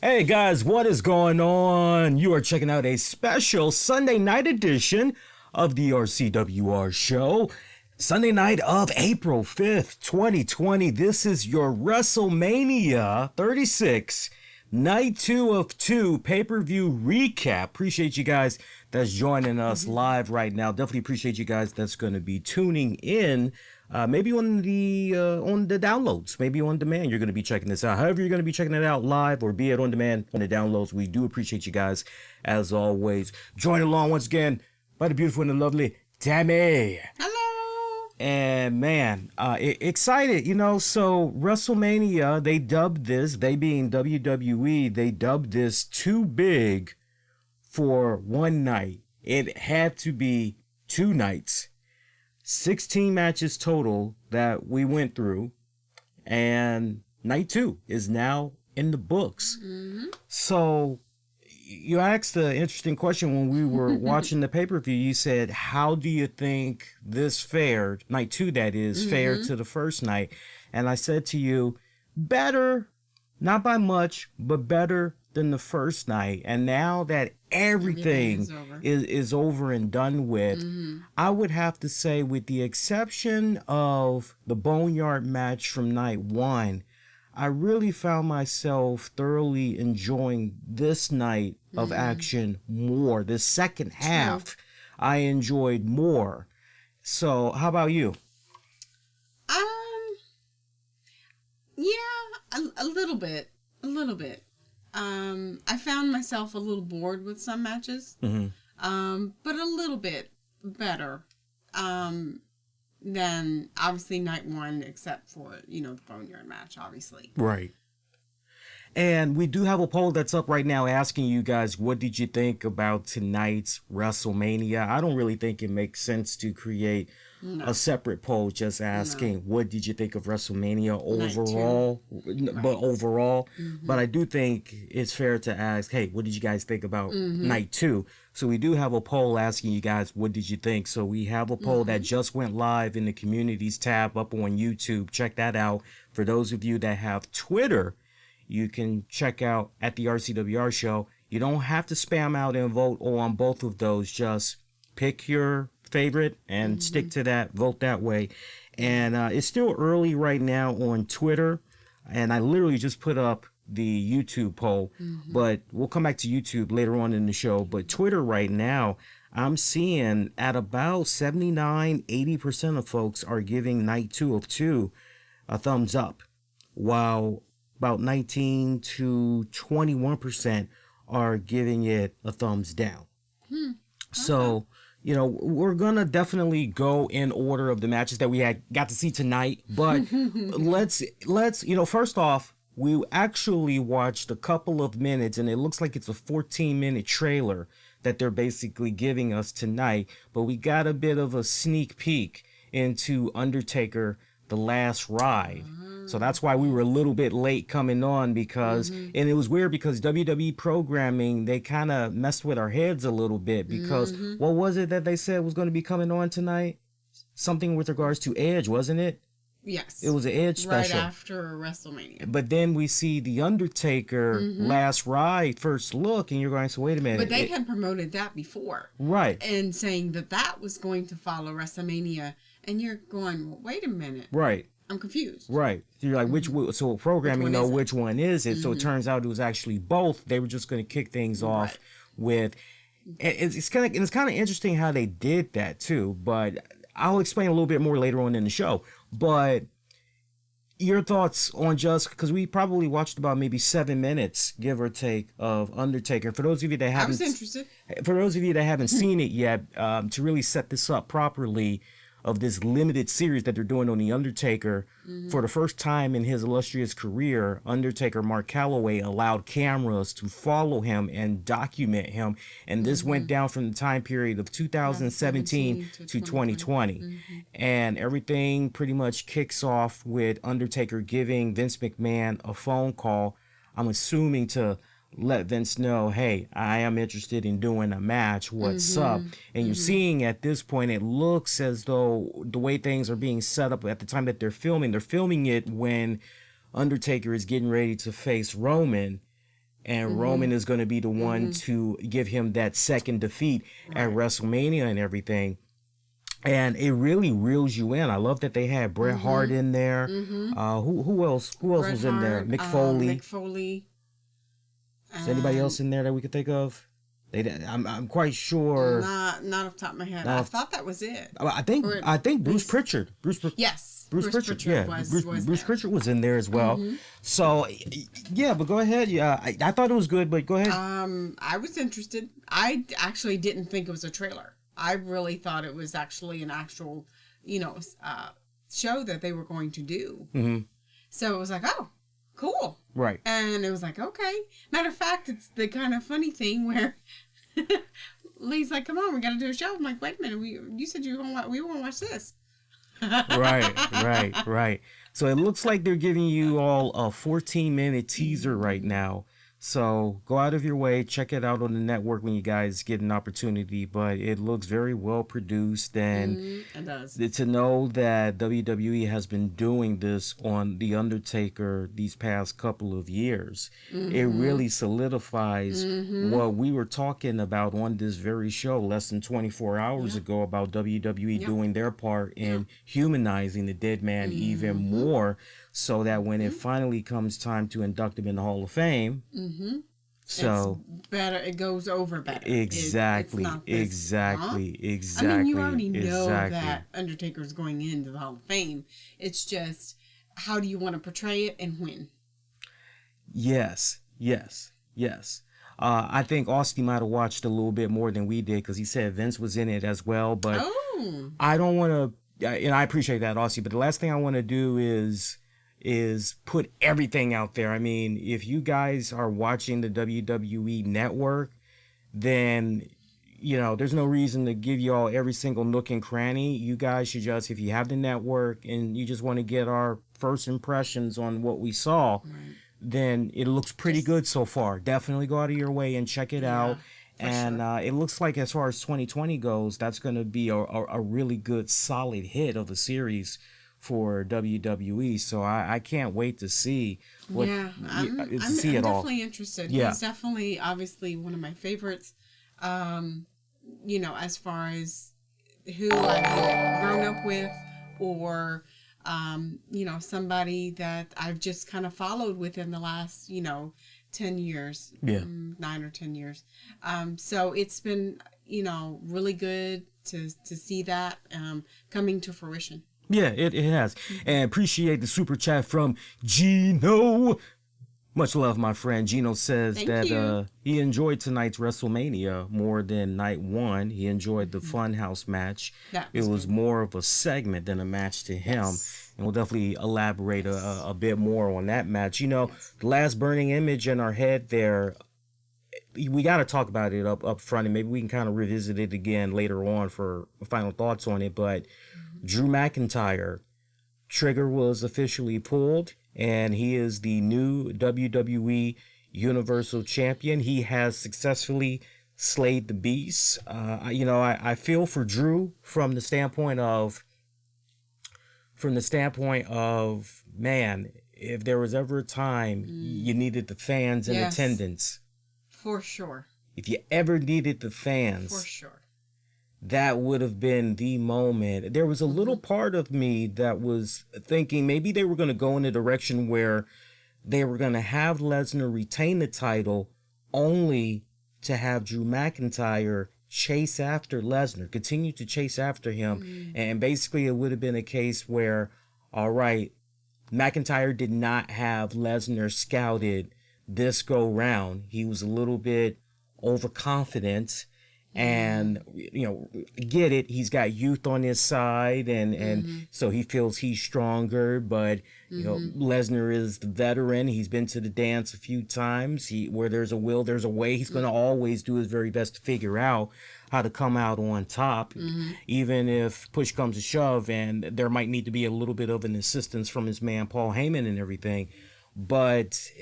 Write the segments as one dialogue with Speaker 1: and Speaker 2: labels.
Speaker 1: Hey guys, what is going on? You are checking out a special Sunday night edition of the RCWR show. Sunday night of April 5th, 2020. This is your Wrestlemania 36, night 2 of 2 pay-per-view recap. Appreciate you guys that's joining us live right now. Definitely appreciate you guys that's going to be tuning in. Maybe on the downloads, maybe on demand, you're going to be checking this out. However, you're going to be checking it out live or be it on demand on the downloads. We do appreciate you guys as always. Join along once again by the beautiful and the lovely Tammy.
Speaker 2: Hello.
Speaker 1: And man, excited, so WrestleMania, they dubbed this, they being WWE, they dubbed this too big for one night. It had to be 2 nights. 16 matches total that we went through, and night 2 is now in the books. So you asked the interesting question when we were watching the pay-per-view. You said, how do you think this fared, night 2 that is, fared to the first night? And I said to you, better, not by much, but better than the first night. And now that everything is over and done with, I would have to say, with the exception of the Boneyard match from night 1, I really found myself thoroughly enjoying this night of action more. The second half I enjoyed more. So how about you?
Speaker 2: Yeah, a little bit. I found myself a little bored with some matches, but a little bit better than obviously night 1, except for, the Boneyard match, obviously.
Speaker 1: Right. And we do have a poll that's up right now asking you guys, what did you think about tonight's WrestleMania? I don't really think it makes sense to create a separate poll just asking, what did you think of WrestleMania overall? But overall. But I do think it's fair to ask, hey, what did you guys think about night 2? So we do have a poll asking you guys, what did you think? So we have a poll that just went live in the communities tab up on YouTube. Check that out. For those of you that have Twitter, you can check out at the RCWR show. You don't have to spam out and vote on both of those. Just pick your favorite and stick to that. Vote that way. And it's still early right now on Twitter. And I literally just put up the YouTube poll. But we'll come back to YouTube later on in the show. But Twitter right now, I'm seeing at about 79-80% of folks are giving night 2 of 2 a thumbs up, while about 19 to 21% are giving it a thumbs down. So, we're going to definitely go in order of the matches that we got to see tonight. But let's first off, we actually watched a couple of minutes, and it looks like it's a 14-minute trailer that they're basically giving us tonight. But we got a bit of a sneak peek into Undertaker, The Last Ride. So that's why we were a little bit late coming on, because, and it was weird because WWE programming, they kind of messed with our heads a little bit, because what was it that they said was going to be coming on tonight? Something with regards to Edge, wasn't it?
Speaker 2: Yes.
Speaker 1: It was an Edge special.
Speaker 2: Right after WrestleMania.
Speaker 1: But then we see the Undertaker Last Ride first look, and you're going to say, wait a minute.
Speaker 2: But they had promoted that before.
Speaker 1: Right.
Speaker 2: And saying that was going to follow WrestleMania. And you're going, well, wait a minute.
Speaker 1: Right.
Speaker 2: I'm confused.
Speaker 1: Right. You're like, so programming know which one is it. So it turns out it was actually both. They were just going to kick things off with, it's kind of interesting how they did that too, but I'll explain a little bit more later on in the show. But your thoughts on, just because we probably watched about maybe 7 minutes, give or take, of Undertaker. For those of you that haven't,
Speaker 2: I was interested.
Speaker 1: For those of you that haven't seen it yet, to really set this up properly, of this limited series that they're doing on The Undertaker, for the first time in his illustrious career, Undertaker Mark Calloway allowed cameras to follow him and document him. And this went down from the time period of 2017 to 2020. And everything pretty much kicks off with Undertaker giving Vince McMahon a phone call, I'm assuming to let Vince know, hey, I am interested in doing a match. What's up? And you're seeing at this point, it looks as though the way things are being set up at the time that they're filming it when Undertaker is getting ready to face Roman. and Roman is going to be the one to give him that second defeat at WrestleMania and everything. And it really reels you in. I love that they had Bret Hart in there. Who else? Who else was in there? Mick Foley.
Speaker 2: Mick Foley.
Speaker 1: Is anybody else in there that we could think of? I'm quite sure.
Speaker 2: Not off the top of my head. I thought that was it.
Speaker 1: I think Bruce Pritchard.
Speaker 2: Yes.
Speaker 1: Bruce Pritchard. Yeah. Bruce Pritchard was in there as well. So yeah, but go ahead. Yeah, I thought it was good, but go ahead.
Speaker 2: I was interested. I actually didn't think it was a trailer. I really thought it was actually an actual, show that they were going to do. So it was like, oh, cool.
Speaker 1: Right.
Speaker 2: And it was like, okay. Matter of fact, it's the kind of funny thing where Lee's like, come on, we got to do a show. I'm like, wait a minute. You said we want to watch this.
Speaker 1: Right. So it looks like they're giving you all a 14-minute teaser right now. So go out of your way, check it out on the network when you guys get an opportunity. But it looks very well produced, and
Speaker 2: it does.
Speaker 1: To know that WWE has been doing this on The Undertaker these past couple of years, it really solidifies what we were talking about on this very show less than 24 hours ago about WWE doing their part in humanizing the dead man even more, so that when it finally comes time to induct him in the Hall of Fame, so
Speaker 2: it's better. It goes over better.
Speaker 1: Exactly.
Speaker 2: I mean, you already know that Undertaker's going into the Hall of Fame. It's just, how do you want to portray it and when?
Speaker 1: Yes. I think Austin might have watched a little bit more than we did, because he said Vince was in it as well. But I don't want to, and I appreciate that, Austin. But the last thing I want to do is put everything out there. I mean, if you guys are watching the WWE network, then, there's no reason to give you all every single nook and cranny. You guys should just, if you have the network and you just want to get our first impressions on what we saw, then it looks pretty good so far. Definitely go out of your way and check it out. And it looks like, as far as 2020 goes, that's going to be a really good, solid hit of a series for WWE. So I can't wait to see what
Speaker 2: I'm definitely interested. He's definitely, obviously, one of my favorites. As far as who I've grown up with, or somebody that I've just kind of followed within the last 10 years, 9 or 10 years. So it's been really good to see that coming to fruition.
Speaker 1: Yeah, it has. And appreciate the super chat from Gino. Much love, my friend. Gino says he enjoyed tonight's WrestleMania more than night one. He enjoyed the Fun House match. It was more of a segment than a match to him. Yes. And we'll definitely elaborate a bit more on that match. The last burning image in our head there, we got to talk about it up front, and maybe we can kind of revisit it again later on for final thoughts on it. But Drew McIntyre, trigger was officially pulled, and he is the new WWE Universal Champion. He has successfully slayed the beast. I feel for Drew from the standpoint of, man, if there was ever a time you needed the fans in attendance.
Speaker 2: For sure.
Speaker 1: If you ever needed the fans.
Speaker 2: For sure.
Speaker 1: That would have been the moment. There was a little part of me that was thinking maybe they were going to go in a direction where they were going to have Lesnar retain the title only to have Drew McIntyre chase after Lesnar, continue to chase after him. And basically it would have been a case where, all right, McIntyre did not have Lesnar scouted this go round. He was a little bit overconfident. And, get it. He's got youth on his side, and so he feels he's stronger. But, Lesnar is the veteran. He's been to the dance a few times. Where there's a will, there's a way. He's going to always do his very best to figure out how to come out on top, even if push comes to shove, and there might need to be a little bit of an assistance from his man, Paul Heyman, and everything. But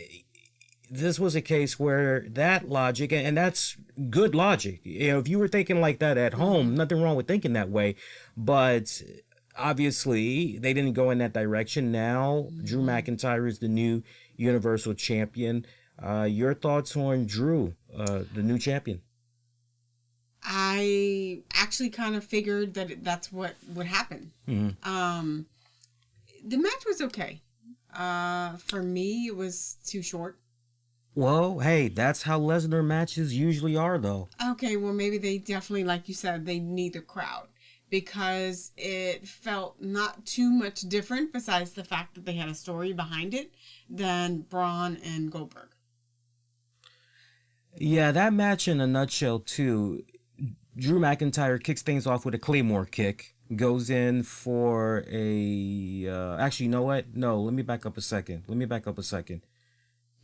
Speaker 1: this was a case where that logic, and that's good logic. If you were thinking like that at home, nothing wrong with thinking that way. But obviously, they didn't go in that direction. Now, Drew McIntyre is the new Universal Champion. Your thoughts on Drew, the new champion?
Speaker 2: I actually kind of figured that that's what would happen.
Speaker 1: Mm-hmm.
Speaker 2: The match was okay. For me, it was too short.
Speaker 1: Well, hey, that's how Lesnar matches usually are, though.
Speaker 2: Okay, well, maybe they definitely, like you said, they need the crowd because it felt not too much different besides the fact that they had a story behind it than Braun and Goldberg.
Speaker 1: Yeah, that match in a nutshell, too. Drew McIntyre kicks things off with a Claymore kick. Goes in for a... actually, you know what? No, let me back up a second.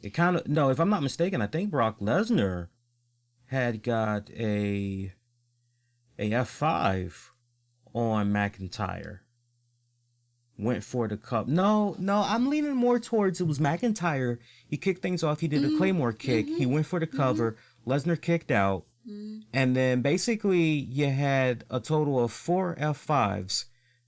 Speaker 1: It kind of... No, if I'm not mistaken, I think Brock Lesnar had got a F5 on McIntyre. Went for the cup. No, I'm leaning more towards it was McIntyre. He kicked things off. He did a Claymore kick. He went for the cover. Lesnar kicked out. And then basically you had a total of 4 F5s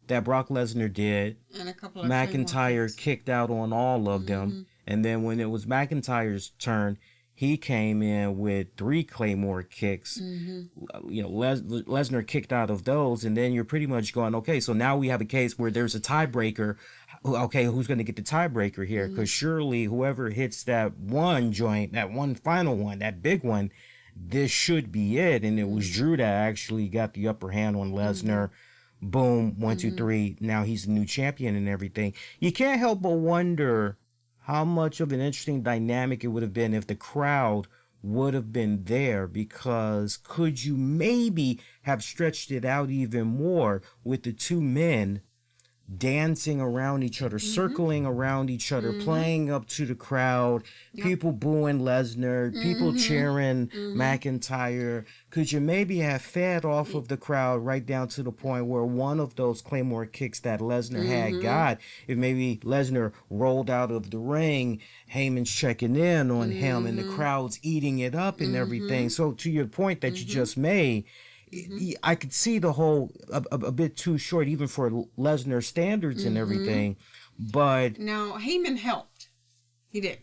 Speaker 1: that Brock Lesnar did.
Speaker 2: And a couple of
Speaker 1: McIntyre kicked out on all of them. And then when it was McIntyre's turn, he came in with 3 Claymore kicks. You know, Lesnar kicked out of those. And then you're pretty much going, okay, so now we have a case where there's a tiebreaker. Okay, who's going to get the tiebreaker here? Because surely whoever hits that one joint, that one final one, that big one, this should be it. And it was Drew that actually got the upper hand on Lesnar. Boom, 1, 2, 3. Now he's the new champion and everything. You can't help but wonder how much of an interesting dynamic it would have been if the crowd would have been there, because could you maybe have stretched it out even more with the two men dancing around each other, circling around each other, playing up to the crowd, people booing Lesnar, people cheering McIntyre. Could you maybe have fed off of the crowd right down to the point where one of those Claymore kicks that Lesnar had got, if maybe Lesnar rolled out of the ring, Heyman's checking in on him and the crowd's eating it up and everything. So to your point that you just made, I could see the whole a bit too short, even for Lesnar standards and everything. But
Speaker 2: now Heyman helped. He did.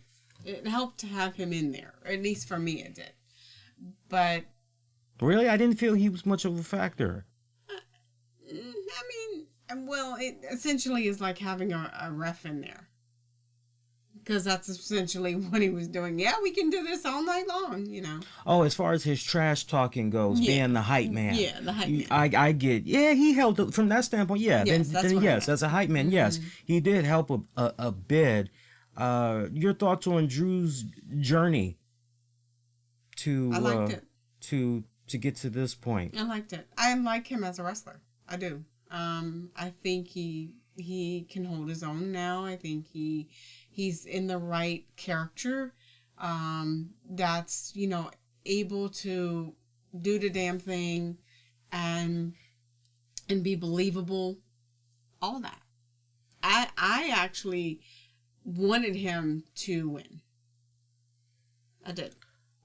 Speaker 2: It helped to have him in there. Or at least for me, it did. But
Speaker 1: really, I didn't feel he was much of a factor.
Speaker 2: I mean, well, it essentially is like having a ref in there. Because that's essentially what he was doing. Yeah, we can do this all night long, you know.
Speaker 1: Oh, as far as his trash talking goes, being the hype man.
Speaker 2: Yeah, the hype man.
Speaker 1: I get. Yeah, he helped from that standpoint. Yeah,
Speaker 2: yes,
Speaker 1: then yes, as a hype man, yes, he did help a bit. Your thoughts on Drew's journey to
Speaker 2: I liked it.
Speaker 1: to get to this point?
Speaker 2: I liked it. I like him as a wrestler. I do. I think he can hold his own now. I think he's in the right character, that's, you know, able to do the damn thing and be believable, all that. I actually wanted him to win. I did.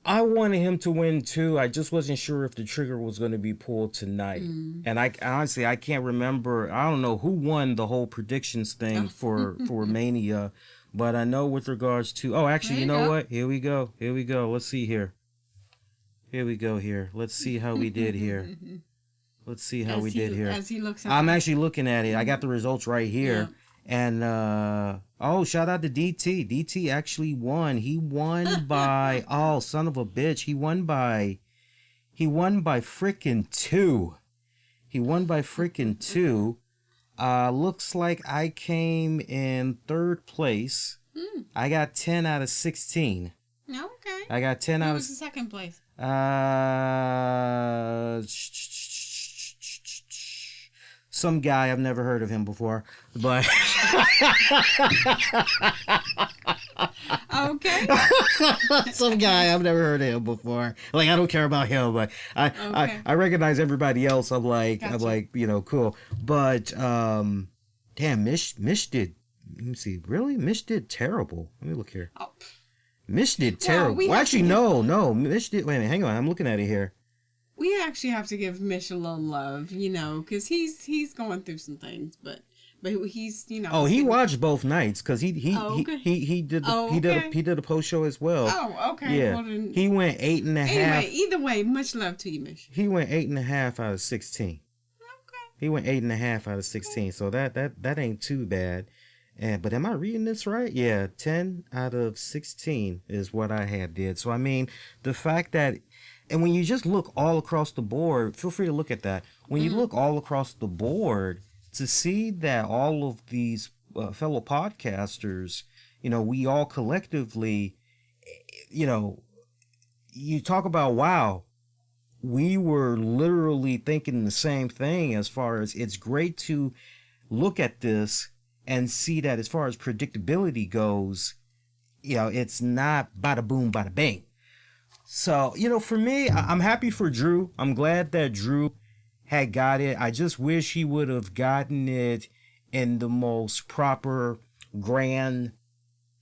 Speaker 1: I wanted him to win too. I just wasn't sure if the trigger was going to be pulled tonight. And I honestly, I can't remember. I don't know who won the whole predictions thing for Mania. But I know with regards to... Oh, actually, you know what? Here we go. Let's see here. Let's see how we did here.
Speaker 2: As he looks at
Speaker 1: I'm actually looking at it. I got the results right here. Yeah. And, shout out to DT. DT actually won. He won by... oh, son of a bitch. He won by freaking 2. Looks like I came in 3rd place. I got 10 out of 16.
Speaker 2: Okay.
Speaker 1: I got 10 out of...
Speaker 2: Who was the 2nd place?
Speaker 1: Some guy, I've never heard of him before, but...
Speaker 2: Okay.
Speaker 1: Some guy, I've never heard of him before. Like, I don't care about him, but I recognize everybody else. I'm like, you know, cool. But, damn, Mish did... Let me see. Really? Mish did terrible. Let me look here. Oh. Mish did terrible. Well, actually, no. Mish did... Wait a minute. Hang on. I'm looking at it here.
Speaker 2: We actually have to give Mish a little love, you know, because he's going through some things. But But he's, you know.
Speaker 1: Oh, he watched both nights because he did a post show as well.
Speaker 2: Oh, okay.
Speaker 1: Yeah,
Speaker 2: well, then,
Speaker 1: he went 8.5.
Speaker 2: Anyway, either way, much love to you, Mish.
Speaker 1: He went 8.5 out of 16.
Speaker 2: Okay.
Speaker 1: He went 8.5 out of 16. So that ain't too bad. But am I reading this right? Yeah, 10 out of 16 is what I had did. So I mean, the fact that, and when you just look all across the board, feel free to look at that. When you look all across the board, to see that all of these fellow podcasters, you know, we all collectively, you know, you talk about, wow, we were literally thinking the same thing as far as it's great to look at this and see that as far as predictability goes, you know, it's not bada boom, bada bang. So, you know, for me, I'm happy for Drew. I'm glad that Drew had got it. I just wish he would have gotten it in the most proper, grand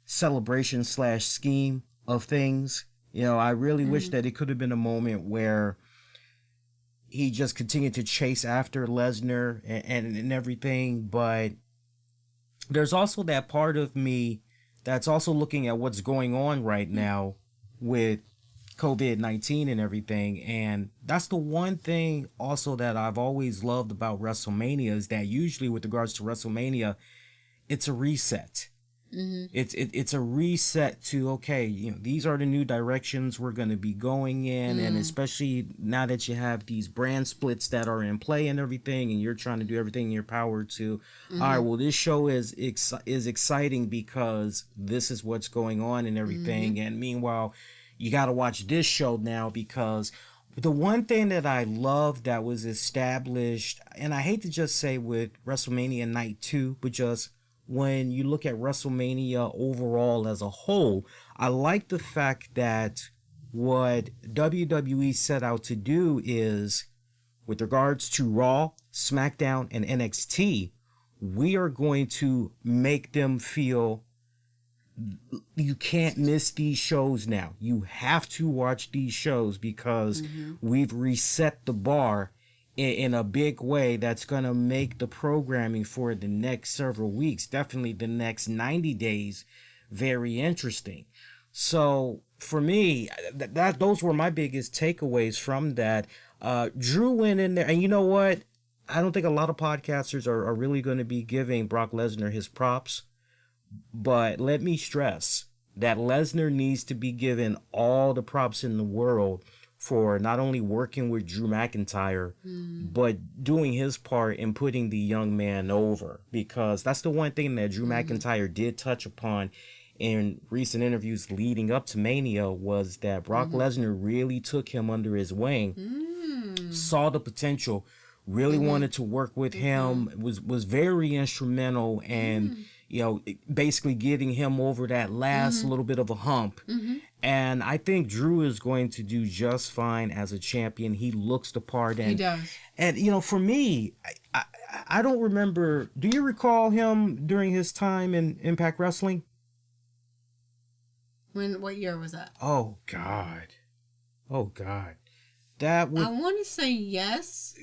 Speaker 1: celebration / scheme of things. You know, I really wish that it could have been a moment where he just continued to chase after Lesnar and everything. But there's also that part of me that's also looking at what's going on right now with COVID-19 and everything. And that's the one thing also that I've always loved about WrestleMania is that usually with regards to WrestleMania, it's a reset. It's a reset to, okay, you know, these are the new directions we're going to be going in. And especially now that you have these brand splits that are in play and everything, and you're trying to do everything in your power to, all right, well, this show is exciting because this is what's going on and everything. And meanwhile, you got to watch this show now because the one thing that I love that was established, and I hate to just say with WrestleMania Night 2, but just when you look at WrestleMania overall as a whole, I like the fact that what WWE set out to do is, with regards to Raw, SmackDown, and NXT, we are going to make them feel you can't miss these shows now. You have to watch these shows because we've reset the bar in a big way that's going to make the programming for the next several weeks, definitely the next 90 days, very interesting. So for me, those were my biggest takeaways from that. Drew went in there, and you know what? I don't think a lot of podcasters are really going to be giving Brock Lesnar his props. But let me stress that Lesnar needs to be given all the props in the world for not only working with Drew McIntyre, but doing his part in putting the young man over. Because that's the one thing that Drew McIntyre did touch upon in recent interviews leading up to Mania was that Brock Lesnar really took him under his wing, saw the potential, really wanted to work with him, was very instrumental and you know, basically getting him over that last little bit of a hump. And I think Drew is going to do just fine as a champion. He looks the part. And,
Speaker 2: he does.
Speaker 1: And, you know, for me, I don't remember. Do you recall him during his time in Impact Wrestling?
Speaker 2: What year was that?
Speaker 1: Oh, God. That would...
Speaker 2: I want to say yes.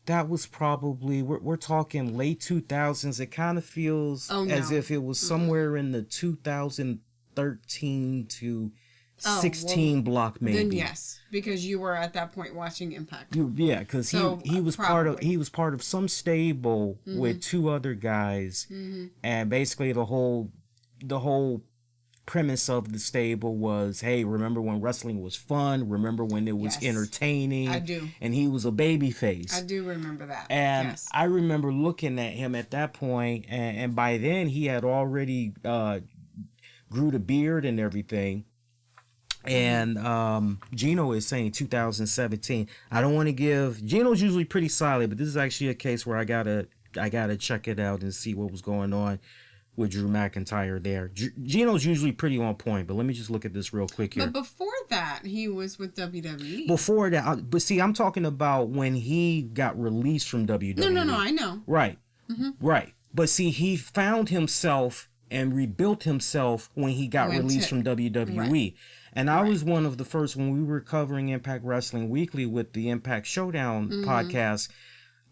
Speaker 1: That was probably, we're talking late 2000s. It kind of feels as if it was somewhere in the 2013 to 16 block, maybe.
Speaker 2: Then yes, because you were at that point watching Impact.
Speaker 1: Yeah, because he was part of some stable with two other guys, and basically the whole premise of the stable was, hey, remember when wrestling was fun? Remember when it was entertaining?
Speaker 2: I do.
Speaker 1: And he was a baby face.
Speaker 2: I do remember that.
Speaker 1: And I remember looking at him at that point, and by then he had already grew the beard and everything. And Gino is saying 2017. I don't want to give... Gino's usually pretty solid, but this is actually a case where I gotta check it out and see what was going on with Drew McIntyre there. Gino's usually pretty on point, but let me just look at this real quick here.
Speaker 2: But before that, he was with WWE.
Speaker 1: Before that, but see, I'm talking about when he got released from WWE.
Speaker 2: No, I know.
Speaker 1: Right, right. But see, he found himself and rebuilt himself when he got released from WWE. Right. And I was one of the first, when we were covering Impact Wrestling Weekly with the Impact Showdown podcast,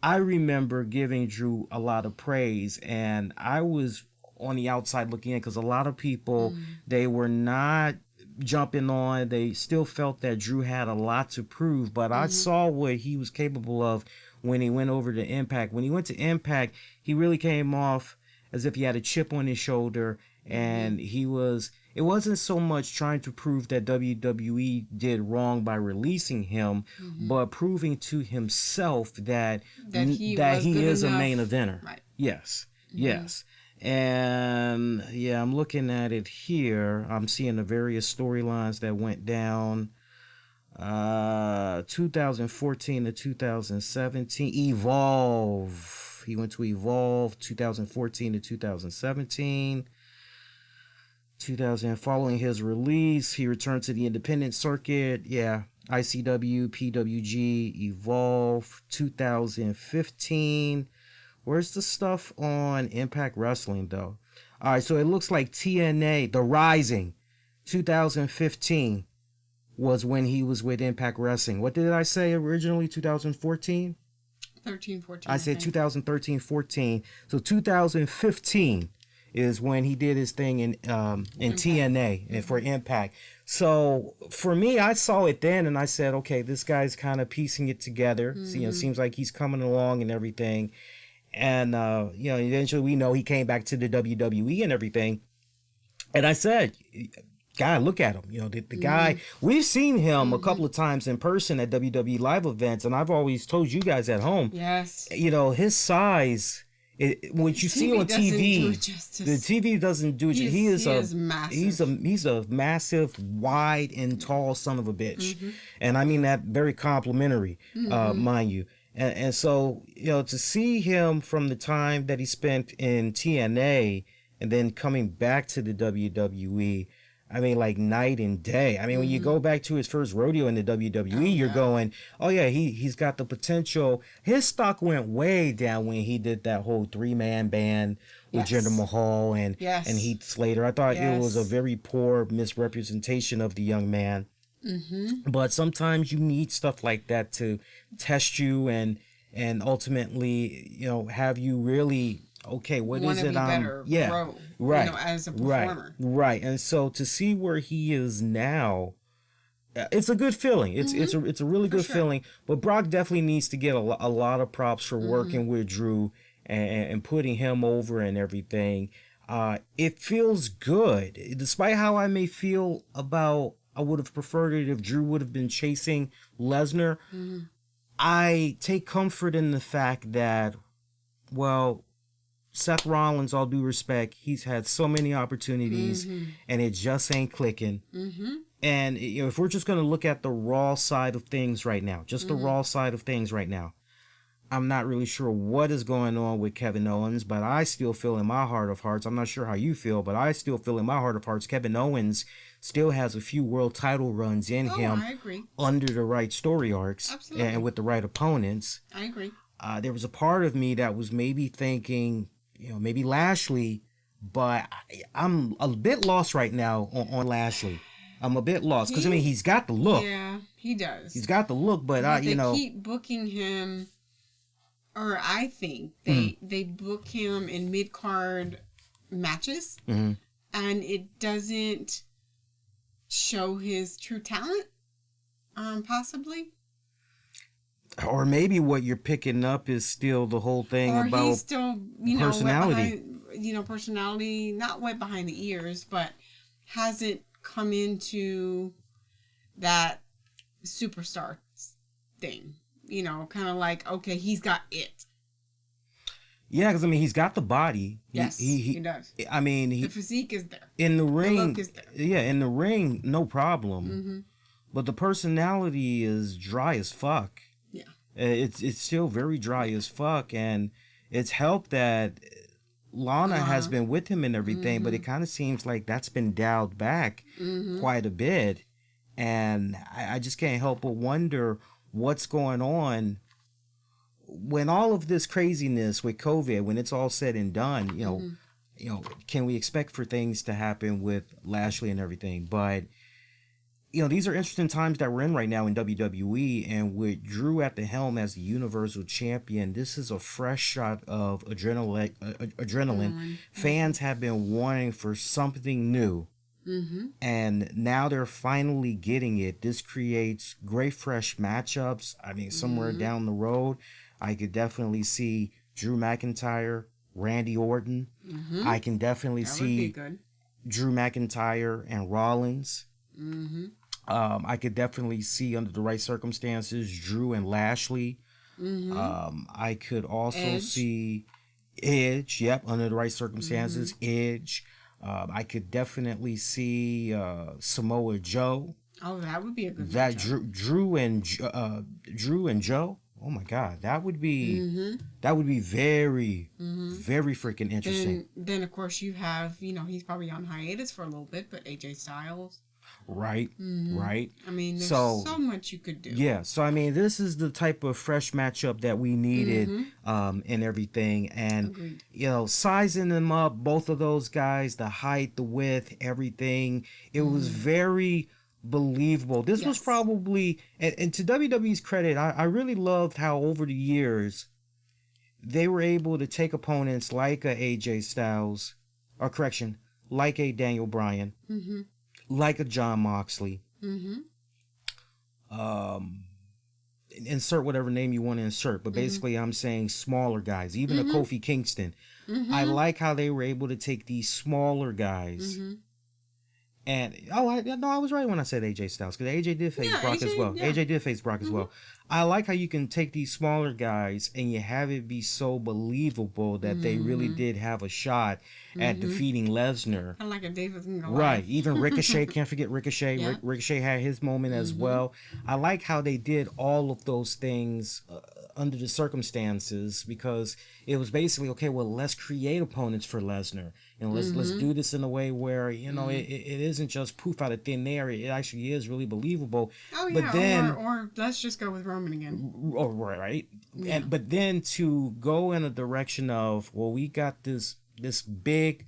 Speaker 1: I remember giving Drew a lot of praise, and I was on the outside looking in because a lot of people, they were not jumping on. They still felt that Drew had a lot to prove, but I saw what he was capable of when he went over to Impact. When he went to Impact, he really came off as if he had a chip on his shoulder, and it wasn't so much trying to prove that WWE did wrong by releasing him, but proving to himself that he is a main eventer.
Speaker 2: Right.
Speaker 1: Yes. Yes. And yeah, I'm looking at it here. I'm seeing the various storylines that went down. 2014 to 2017. Evolve. He went to Evolve 2014 to 2017. Following his release, he returned to the independent circuit. Yeah, ICW, PWG, Evolve 2015. Where's the stuff on Impact Wrestling, though? All right, so it looks like TNA, The Rising, 2015 was when he was with Impact Wrestling. What did I say originally, 2014?
Speaker 2: 14.
Speaker 1: I said 2013-14. So 2015 is when he did his thing in TNA and for Impact. So for me, I saw it then and I said, okay, this guy's kind of piecing it together. So, seems like he's coming along and everything. And, eventually we know he came back to the WWE and everything. And I said, God, look at him. The guy, we've seen him a couple of times in person at WWE live events. And I've always told you guys at home,
Speaker 2: yes,
Speaker 1: his size, what you see on TV, the TV doesn't do it. He is massive. He's a massive, wide and tall son of a bitch. And I mean that very complimentary, mind you. And so, to see him from the time that he spent in TNA and then coming back to the WWE, I mean, like night and day. I mean, when you go back to his first rodeo in the WWE, you're going, oh yeah, he's got the potential. His stock went way down when he did that whole 3-man band with Jinder Mahal and Heath Slater. I thought it was a very poor misrepresentation of the young man. But sometimes you need stuff like that to test you and ultimately, have you really, okay, what is it?
Speaker 2: Grow,
Speaker 1: right,
Speaker 2: as a performer.
Speaker 1: Right. And so to see where he is now, it's a good feeling. It's a really good feeling. But Brock definitely needs to get a lot of props for working with Drew and putting him over and everything. It feels good, despite how I may feel about. I would have preferred it if Drew would have been chasing Lesnar. I take comfort in the fact that, well, Seth Rollins, all due respect, he's had so many opportunities and it just ain't clicking. And if we're just going to look at the raw side of things right now, the raw side of things right now, I'm not really sure what is going on with Kevin Owens, but I still feel in my heart of hearts, I'm not sure how you feel, but I still feel in my heart of hearts, Kevin Owens still has a few world title runs in him.
Speaker 2: I agree.
Speaker 1: Under the right story arcs.
Speaker 2: Absolutely.
Speaker 1: And with the right opponents.
Speaker 2: I agree.
Speaker 1: There was a part of me that was maybe thinking, maybe Lashley, but I'm a bit lost right now on Lashley. I'm a bit lost because, he's got the look.
Speaker 2: Yeah, he does.
Speaker 1: He's got the look, but
Speaker 2: they keep booking him, or I think they book him in mid-card matches, and it doesn't show his true talent, possibly.
Speaker 1: Or maybe what you're picking up is still the whole thing
Speaker 2: or
Speaker 1: about
Speaker 2: he's still,
Speaker 1: personality.
Speaker 2: Personality, not wet behind the ears, but hasn't come into that superstar thing. Kind of like, okay, he's got it.
Speaker 1: Yeah, because he's got the body.
Speaker 2: Yes, he does.
Speaker 1: The
Speaker 2: physique is there.
Speaker 1: In the ring,
Speaker 2: the look is there.
Speaker 1: Yeah, in the ring, no problem. But the personality is dry as fuck.
Speaker 2: Yeah,
Speaker 1: it's still very dry as fuck, and it's helped that Lana has been with him and everything, but it kind of seems like that's been dialed back quite a bit, and I just can't help but wonder what's going on. When all of this craziness with COVID, when it's all said and done, can we expect for things to happen with Lashley and everything? But these are interesting times that we're in right now in WWE, and with Drew at the helm as the Universal Champion, this is a fresh shot of adrenaline. Fans have been wanting for something new, and now they're finally getting it. This creates great fresh matchups. I mean, somewhere down the road, I could definitely see Drew McIntyre, Randy Orton. I can definitely see Drew McIntyre and Rollins. I could definitely see, under the right circumstances, Drew and Lashley. I could also see Edge. Yep, under the right circumstances, Edge. I could definitely see Samoa Joe.
Speaker 2: Oh, that would be a good
Speaker 1: Drew and Joe. Oh my God, that would be very very freaking interesting.
Speaker 2: Then of course you have, he's probably on hiatus for a little bit, but AJ Styles.
Speaker 1: Right.
Speaker 2: I mean, there's so much you could do.
Speaker 1: Yeah, so I mean, this is the type of fresh matchup that we needed, and everything, and
Speaker 2: Agreed.
Speaker 1: Sizing them up, both of those guys, the height, the width, everything, it was very believable. This was probably, and to WWE's credit, I really loved how over the years they were able to take opponents like a AJ Styles, or correction, like a Daniel Bryan, like a John Moxley, insert whatever name you want to insert, but basically I'm saying smaller guys, even a Kofi Kingston. I like how they were able to take these smaller guys. And I was right when I said AJ Styles, because AJ did face Brock as well. AJ did face Brock as well. I like how you can take these smaller guys and you have it be so believable that they really did have a shot at defeating Lesnar.
Speaker 2: Kind of like a David and Goliath.
Speaker 1: Right. Even Ricochet, can't forget Ricochet. Yeah. Ricochet had his moment as well. I like how they did all of those things under the circumstances, because it was basically, okay, well, let's create opponents for Lesnar. Let's do this in a way where, it isn't just poof out of thin air. It actually is really believable.
Speaker 2: Oh, yeah. But then, or let's just go with Roman again.
Speaker 1: Oh, right. Yeah. But then to go in a direction of, well, we got this big,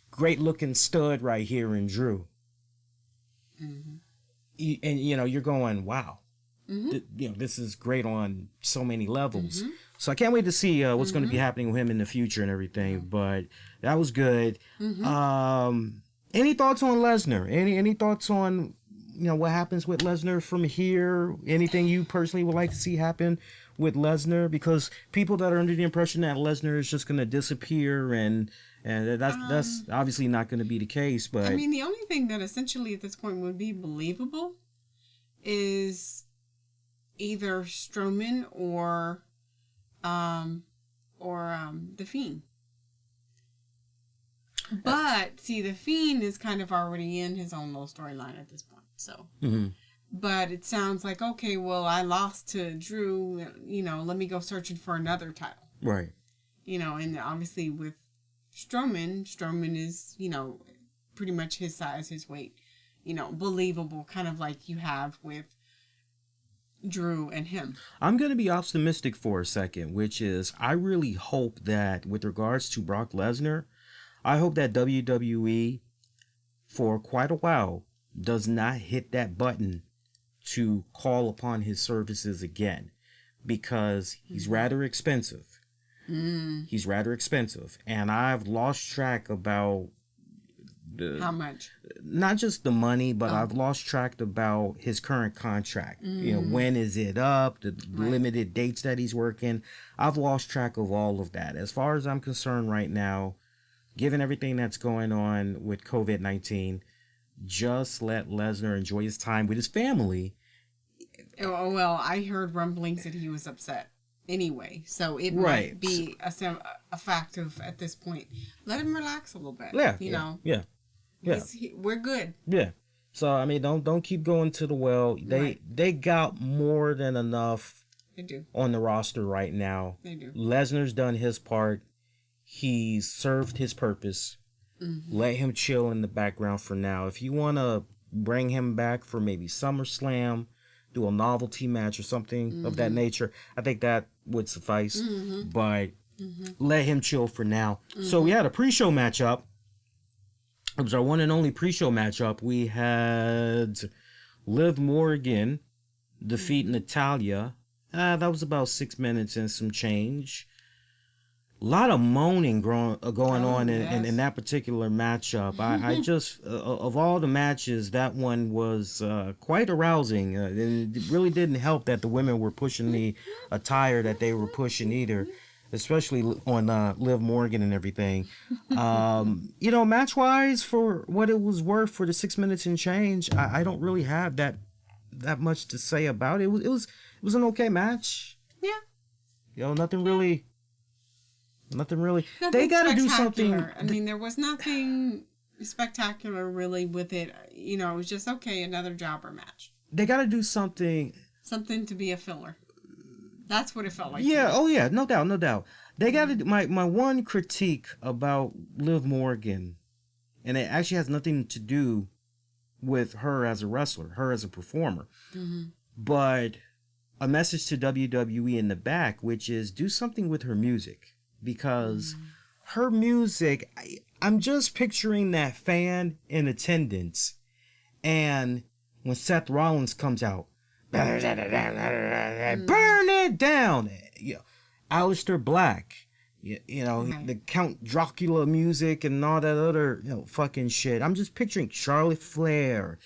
Speaker 1: great looking stud right here in Drew. And, you're going, wow. This is great on so many levels. So I can't wait to see what's going to be happening with him in the future and everything. But that was good. Any thoughts on Lesnar? Any thoughts on what happens with Lesnar from here? Anything you personally would like to see happen with Lesnar? Because people that are under the impression that Lesnar is just going to disappear, and that's obviously not going to be the case. But
Speaker 2: I mean, the only thing that essentially at this point would be believable is either Strowman or The Fiend. But see, The Fiend is kind of already in his own little storyline at this point. So, but it sounds like, okay, well, I lost to Drew. Let me go searching for another title.
Speaker 1: Right.
Speaker 2: And obviously with Strowman is pretty much his size, his weight. Believable, kind of like you have with Drew and him.
Speaker 1: I'm going to be optimistic for a second, which is I really hope that with regards to Brock Lesnar, I hope that WWE for quite a while does not hit that button to call upon his services again, because he's rather expensive. He's rather expensive, and I've lost track about
Speaker 2: how much?
Speaker 1: Not just the money, but I've lost track about his current contract. When is it up? The limited dates that he's working. I've lost track of all of that. As far as I'm concerned right now, given everything that's going on with COVID-19, just let Lesnar enjoy his time with his family.
Speaker 2: Oh, well, I heard rumblings that he was upset anyway, so it might be a fact of, at this point, let him relax a little bit. Yeah. We're good.
Speaker 1: Yeah. So I mean, don't keep going to the well. They got more than enough.
Speaker 2: They do.
Speaker 1: On the roster right now.
Speaker 2: They do.
Speaker 1: Lesnar's done his part. He's served his purpose. Let him chill in the background for now. If you want to bring him back for maybe SummerSlam, do a novelty match or something of that nature, I think that would suffice. But let him chill for now. So we had a pre-show matchup It was our one and only pre-show matchup. We had Liv Morgan defeat Natalya. That was about 6 minutes and some change. A lot of moaning going on in that particular matchup. I just, of all the matches, that one was quite arousing. And it really didn't help that the women were pushing the attire that they were pushing either, especially on Liv Morgan and everything. Match-wise, for what it was worth for the 6 minutes and change, I don't really have that much to say about it. It was an okay match.
Speaker 2: Yeah.
Speaker 1: Nothing really.
Speaker 2: Nothing
Speaker 1: they gotta do something.
Speaker 2: I mean, there was nothing spectacular really with it. It was just okay, another jobber match.
Speaker 1: They gotta do something.
Speaker 2: Something to be a filler. That's what it felt like.
Speaker 1: Yeah. Oh yeah. No doubt. They gotta. My one critique about Liv Morgan, and it actually has nothing to do with her as a wrestler, her as a performer, but a message to WWE in the back, which is do something with her music. Because her music, I'm just picturing that fan in attendance, and when Seth Rollins comes out, burn it down. Alistair Black, the Count Dracula music and all that other fucking shit. I'm just picturing Charlotte Flair,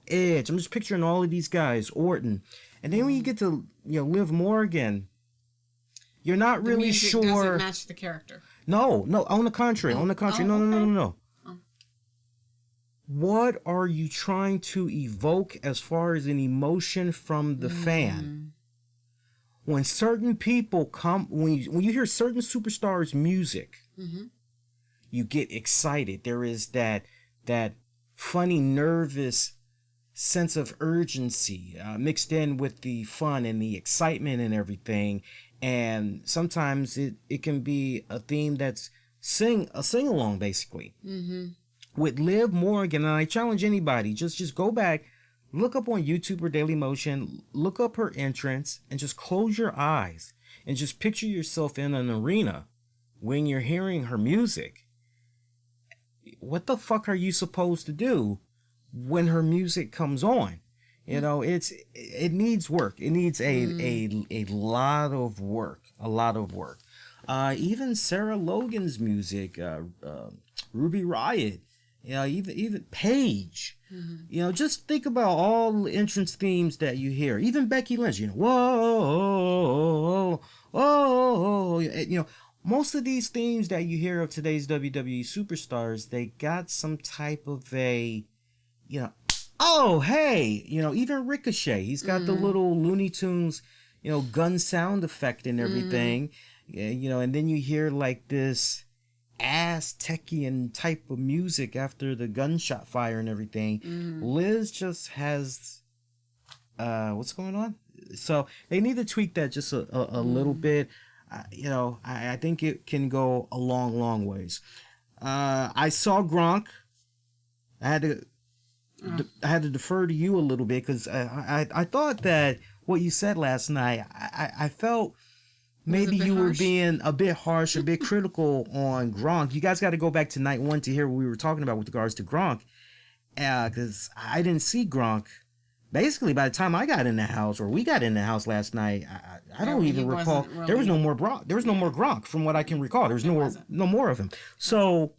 Speaker 1: Edge. I'm just picturing all of these guys, Orton, and then when you get to Liv Morgan. You're not really sure.
Speaker 2: Doesn't match the character.
Speaker 1: No. On the contrary. No.
Speaker 2: Oh.
Speaker 1: What are you trying to evoke as far as an emotion from the fan? When certain people come, when you hear certain superstars' music, you get excited. There is that funny, nervous sense of urgency mixed in with the fun and the excitement and everything. And sometimes it can be a theme that's a sing-along, basically. With Liv Morgan, and I challenge anybody, just go back, look up on YouTube or Dailymotion, look up her entrance, and just close your eyes and just picture yourself in an arena when you're hearing her music. What the fuck are you supposed to do when her music comes on? It needs work. It needs a lot of work. Even Sarah Logan's music, Ruby Riott, even Paige. Just think about all the entrance themes that you hear. Even Becky Lynch, whoa, most of these themes that you hear of today's WWE superstars, they got some type of a, oh, hey, even Ricochet, he's got the little Looney Tunes, gun sound effect and everything, and then you hear like this Aztecian type of music after the gunshot fire and everything. Liz just has, what's going on? So they need to tweak that just a little bit. I think it can go a long ways. I saw Gronk. I had to defer to you a little bit because I thought that what you said last night, I felt maybe you were being a bit harsh, a bit critical on Gronk. You guys got to go back to night one to hear what we were talking about with regards to Gronk, because I didn't see Gronk. Basically, by the time I got in the house, or we got in the house last night, I don't even recall. Really... There was no more Gronk. There was no more Gronk, from what I can recall. There was no more of him. So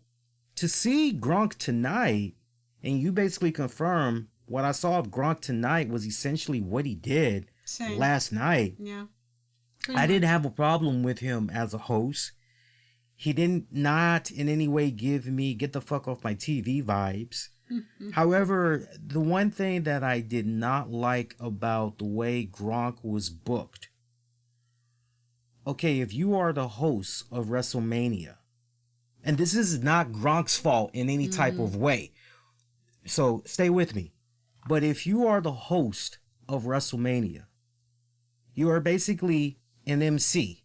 Speaker 1: to see Gronk tonight, and you basically confirm what I saw of Gronk tonight was essentially what he did last night.
Speaker 2: Yeah.
Speaker 1: I didn't have a problem with him as a host. He did not in any way give me get the fuck off my TV vibes. However, the one thing that I did not like about the way Gronk was booked. Okay, if you are the host of WrestleMania, and this is not Gronk's fault in any type of way, so stay with me. But if you are the host of WrestleMania, you are basically an MC.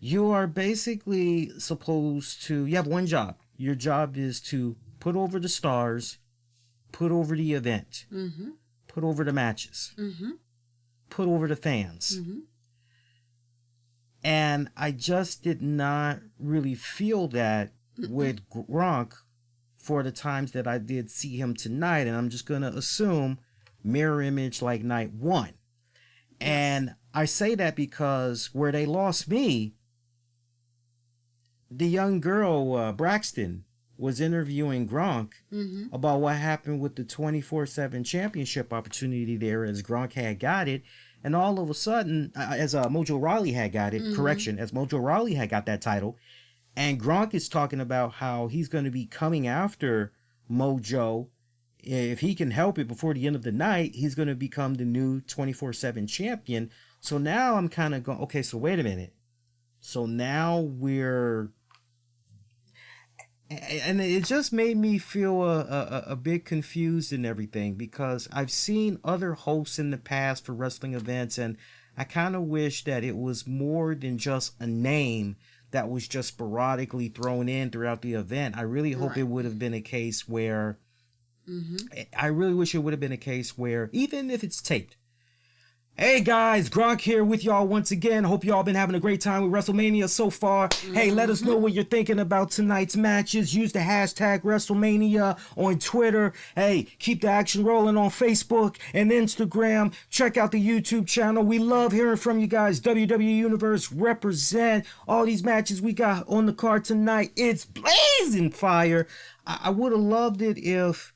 Speaker 1: You are basically supposed to, you have one job. Your job is to put over the stars, put over the event, put over the matches, put over the fans. And I just did not really feel that with Gronk for the times that I did see him tonight, and I'm just going to assume mirror image like night one. Yes. And I say that because where they lost me, the young girl, Braxton, was interviewing Gronk about what happened with the 24/7 championship opportunity there as Gronk had got it. And all of a sudden, as Mojo Rawley had got it, as Mojo Rawley had got that title, and Gronk is talking about how he's going to be coming after Mojo. If he can help it before the end of the night, he's going to become the new 24/7 champion. So now I'm kind of going, okay, so wait a minute. So now and it just made me feel a bit confused and everything, because I've seen other hosts in the past for wrestling events, and I kind of wish that it was more than just a name that was just sporadically thrown in throughout the event. I really hope it would have been a case where, I really wish it would have been a case where, even if it's taped, hey guys, Gronk here with y'all once again. Hope y'all been having a great time with WrestleMania so far. Hey, let us know what you're thinking about tonight's matches. Use the hashtag WrestleMania on Twitter. Hey, keep the action rolling on Facebook and Instagram. Check out the YouTube channel. We love hearing from you guys. WWE Universe represent. All these matches we got on the card tonight. It's blazing fire. I would have loved it if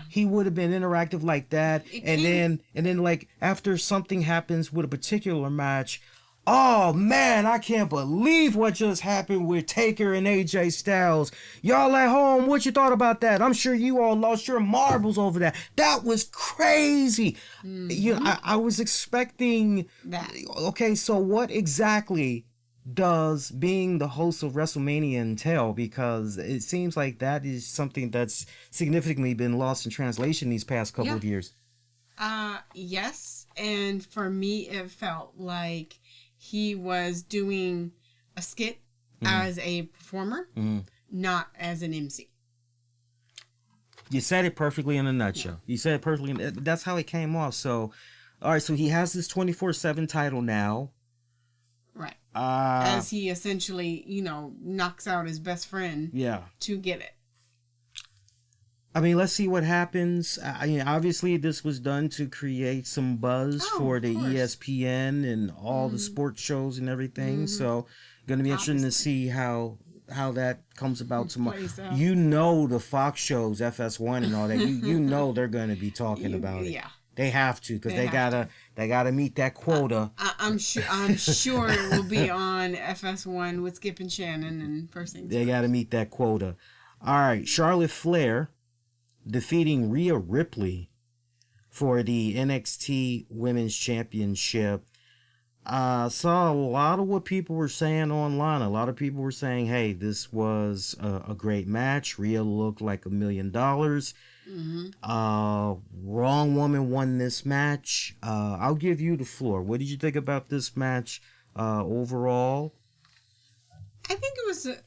Speaker 1: he would have been interactive like that. And then like after something happens with a particular match, oh man, I can't believe what just happened with Taker and AJ Styles. Y'all at home, what you thought about that? I'm sure you all lost your marbles over that. That was crazy. You know, I was expecting that. Okay, so what exactly does being the host of WrestleMania entail? Because it seems like that is something that's significantly been lost in translation these past couple of years.
Speaker 2: Yes, and for me it felt like he was doing a skit as a performer, not as an MC.
Speaker 1: You said it perfectly in a nutshell. You said it perfectly. That's how it came off. So, all right, so he has this 24/7 title now.
Speaker 2: Right. As he essentially, knocks out his best friend to get it.
Speaker 1: I mean, let's see what happens. I mean, obviously, this was done to create some buzz for the ESPN and all the sports shows and everything. So, going to be interesting to see how that comes about tomorrow. You know, the Fox shows, FS1 and all that. You know they're going to be talking about it. Yeah. They have to, because they gotta meet that quota.
Speaker 2: I'm sure it will be on FS1 with Skip and Shannon and first things.
Speaker 1: They gotta meet that quota. All right, Charlotte Flair defeating Rhea Ripley for the NXT Women's Championship. Saw a lot of what people were saying online. A lot of people were saying, "Hey, this was a great match. Rhea looked like $1 million." Wrong woman won this match. I'll give you the floor. What did you think about this match overall?
Speaker 2: I think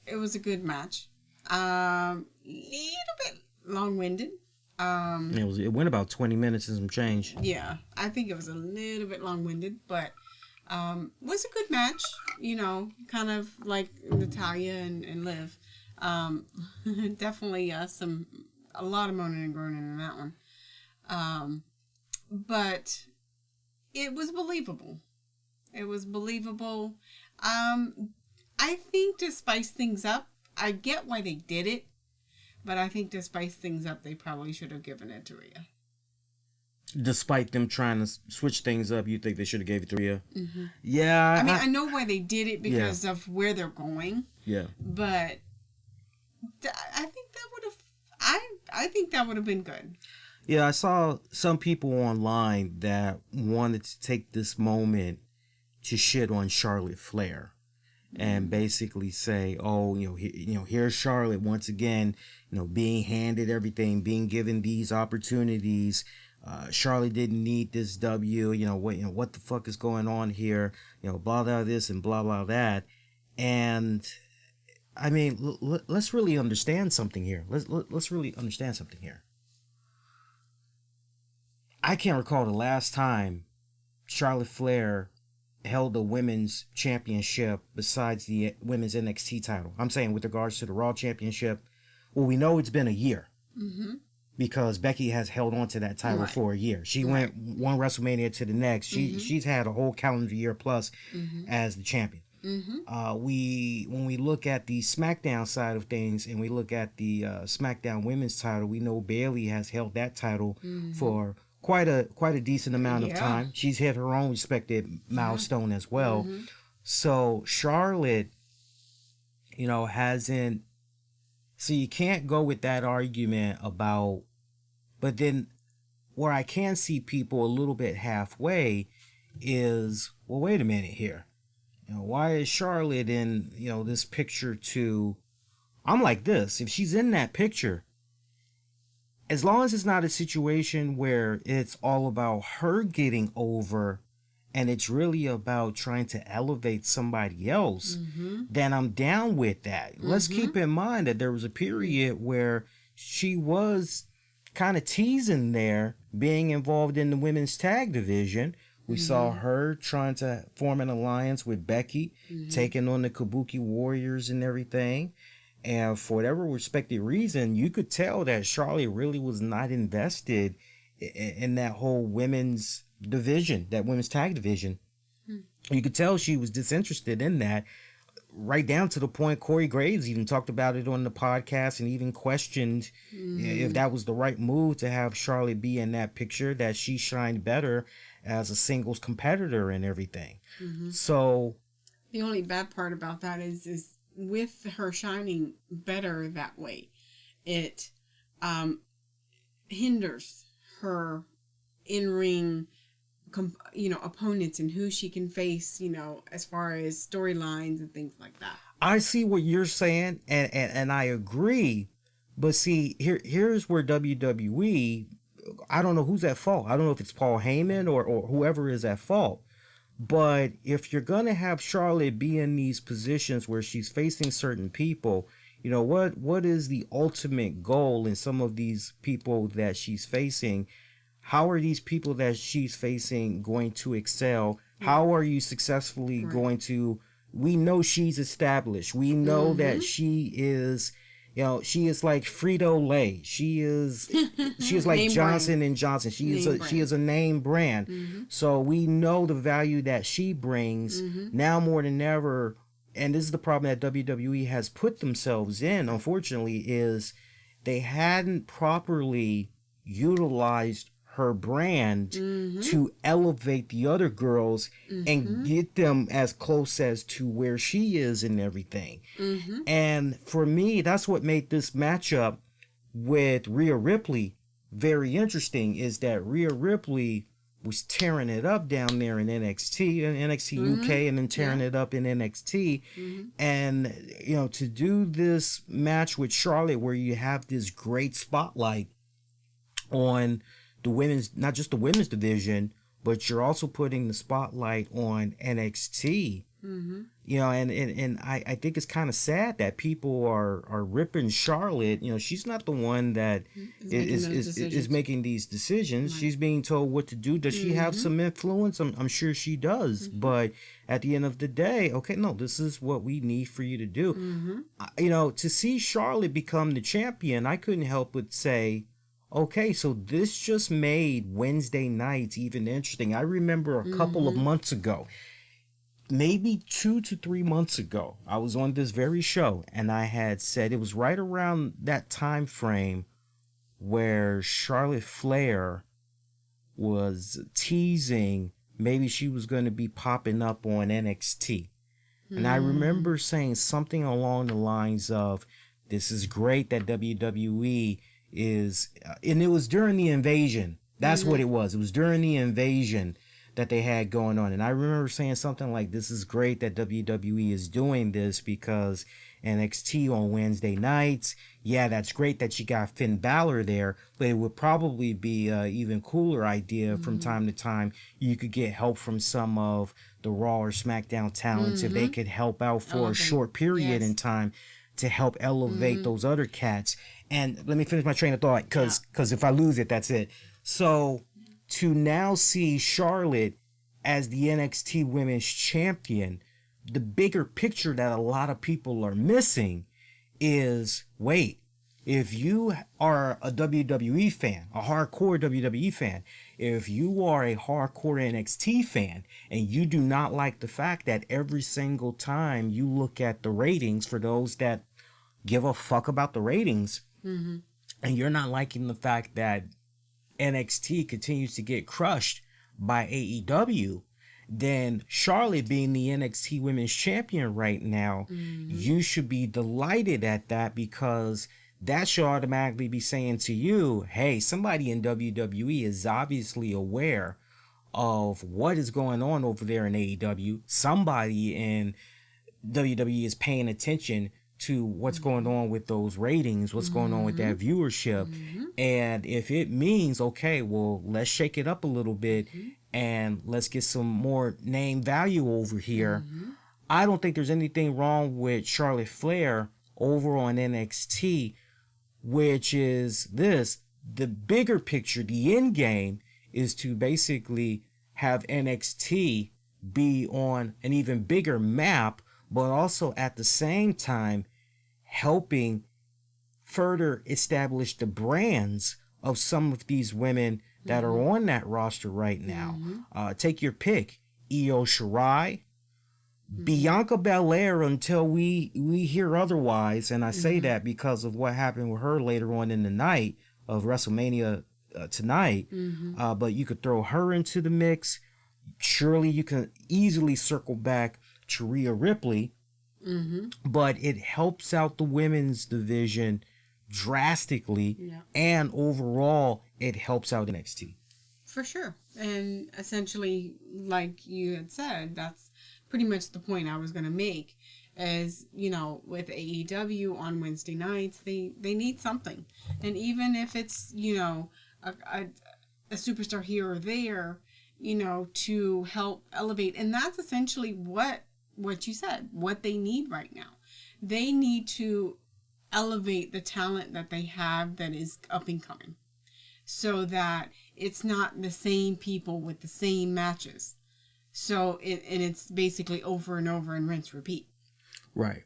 Speaker 2: it was a good match. Little bit long-winded.
Speaker 1: It went about 20 minutes and some change.
Speaker 2: Yeah, I think it was a little bit long-winded, but was a good match. Kind of like Natalya and Liv. Definitely a lot of moaning and groaning in that one. But it was believable. I think to spice things up, I get why they did it, but I think to spice things up, they probably should have given it to Rhea.
Speaker 1: Despite them trying to switch things up, you think they should have gave it to Rhea?
Speaker 2: Yeah. I mean, I know why they did it because of where they're going. Yeah. But I think that would have... I think that would have been good.
Speaker 1: Yeah, I saw some people online that wanted to take this moment to shit on Charlotte Flair and basically say, "Oh, here's Charlotte once again, being handed everything, being given these opportunities. Charlotte didn't need this W. What the fuck is going on here? Blah blah this and blah blah that." And I mean, let's really understand something here. Let's really understand something here. I can't recall the last time Charlotte Flair held a women's championship besides the women's NXT title. I'm saying with regards to the Raw championship. Well, we know it's been a year.
Speaker 2: Mm-hmm.
Speaker 1: Because Becky has held on to that title for a year. She went one WrestleMania to the next. She's had a whole calendar year plus as the champion. When we look at the SmackDown side of things and we look at the SmackDown Women's title, we know Bayley has held that title for quite a decent amount of time. She's hit her own respected milestone as well. So Charlotte, hasn't. So you can't go with that argument about. But then, where I can see people a little bit halfway is, well, wait a minute here. Why is Charlotte in, this picture too? I'm like this. If she's in that picture, as long as it's not a situation where it's all about her getting over and it's really about trying to elevate somebody else, then I'm down with that. Let's keep in mind that there was a period where she was kind of teasing there, being involved in the women's tag division. We saw her trying to form an alliance with Becky, taking on the Kabuki Warriors and everything. And for whatever respected reason, you could tell that Charlotte really was not invested in that whole women's division, that women's tag division. You could tell she was disinterested in that. Right down to the point Corey Graves even talked about it on the podcast and even questioned if that was the right move to have Charlotte be in that picture, that she shined better as a singles competitor and everything. So
Speaker 2: the only bad part about that is with her shining better that way, it hinders her in-ring opponents and who she can face, as far as storylines and things like that.
Speaker 1: I see what you're saying, and I agree. But see, here's where WWE, I don't know who's at fault. I don't know if it's Paul Heyman or whoever is at fault. But if you're going to have Charlotte be in these positions where she's facing certain people, what is the ultimate goal in some of these people that she's facing? How are these people that she's facing going to excel? How are you successfully going to... We know she's established. We know that she is... she is like Frito-Lay. She is like Johnson brand. And Johnson. She is a name brand. So we know the value that she brings now more than ever. And this is the problem that WWE has put themselves in, unfortunately, is they hadn't properly utilized her brand to elevate the other girls and get them as close as to where she is and everything. And for me, that's what made this matchup with Rhea Ripley very interesting, is that Rhea Ripley was tearing it up down there in NXT UK, and then tearing it up in NXT. And, to do this match with Charlotte where you have this great spotlight on the women's, not just the women's division, but you're also putting the spotlight on NXT. And I think it's kind of sad that people are ripping Charlotte. She's not the one that is making these decisions. She's being told what to do. Does she have some influence? I'm sure she does. But at the end of the day, okay, no, this is what we need for you to do. To see Charlotte become the champion, I couldn't help but say, okay, so this just made Wednesday nights even interesting. I remember a couple of months ago, maybe 2 to 3 months ago, I was on this very show and I had said it was right around that time frame where Charlotte Flair was teasing maybe she was going to be popping up on NXT. And I remember saying something along the lines of, this is great that WWE is, and it was during the invasion. That's what it was. It was during the invasion that they had going on. And I remember saying something like, this is great that WWE is doing this, because NXT on Wednesday nights, yeah, that's great that you got Finn Balor there, but it would probably be an even cooler idea from time to time. You could get help from some of the Raw or SmackDown talents if they could help out for a short period in time to help elevate those other cats. And let me finish my train of thought, because if I lose it, that's it. So to now see Charlotte as the NXT Women's Champion, the bigger picture that a lot of people are missing is, wait, If you are a WWE fan, a hardcore WWE fan, if you are a hardcore NXT fan, and you do not like the fact that every single time you look at the ratings, for those that give a fuck about the ratings, and you're not liking the fact that NXT continues to get crushed by AEW, then Charlotte being the NXT Women's Champion right now, you should be delighted at that, because that should automatically be saying to you, hey, somebody in WWE is obviously aware of what is going on over there in AEW. Somebody in WWE is paying attention to what's going on with those ratings, what's going on with that viewership. And if it means, okay, well, let's shake it up a little bit and let's get some more name value over here. I don't think there's anything wrong with Charlotte Flair over on NXT, which is this. The bigger picture, the end game, is to basically have NXT be on an even bigger map, but also at the same time helping further establish the brands of some of these women that are on that roster right now. Take your pick. Io Shirai, Bianca Belair, until we hear otherwise, and I say that because of what happened with her later on in the night of WrestleMania tonight. But you could throw her into the mix. Surely you can easily circle back to Rhea Ripley. But it helps out the women's division drastically, and overall it helps out NXT.
Speaker 2: For sure. And essentially, like you had said, that's pretty much the point I was going to make, is, you know, with AEW on Wednesday nights, they need something. And even if it's, you know, a superstar here or there, you know, to help elevate. And that's essentially what you said, what they need right now. They need to elevate the talent that they have that is up and coming, so that it's not the same people with the same matches. So it's basically over and over and rinse repeat.
Speaker 1: Right.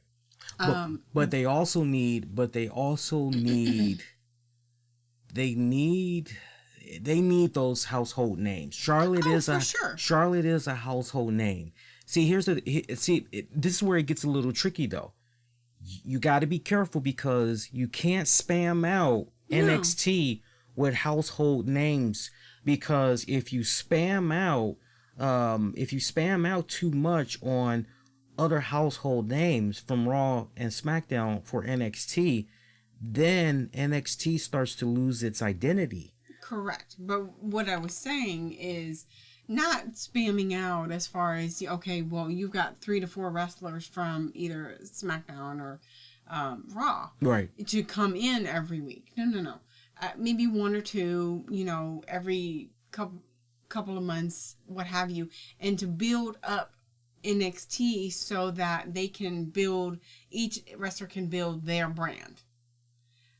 Speaker 1: But they also need those household names. Charlotte is a household name. See, this is where it gets a little tricky though. You got to be careful, because you can't spam out NXT with household names, because if you spam out too much on other household names from Raw and SmackDown for NXT, then NXT starts to lose its identity.
Speaker 2: Correct. But what I was saying is not spamming out as far as, okay, well, you've got 3 to 4 wrestlers from either SmackDown or Raw,
Speaker 1: right,
Speaker 2: to come in every week. No. Maybe 1 or 2, you know, every couple of months, what have you, and to build up NXT so that each wrestler can build their brand.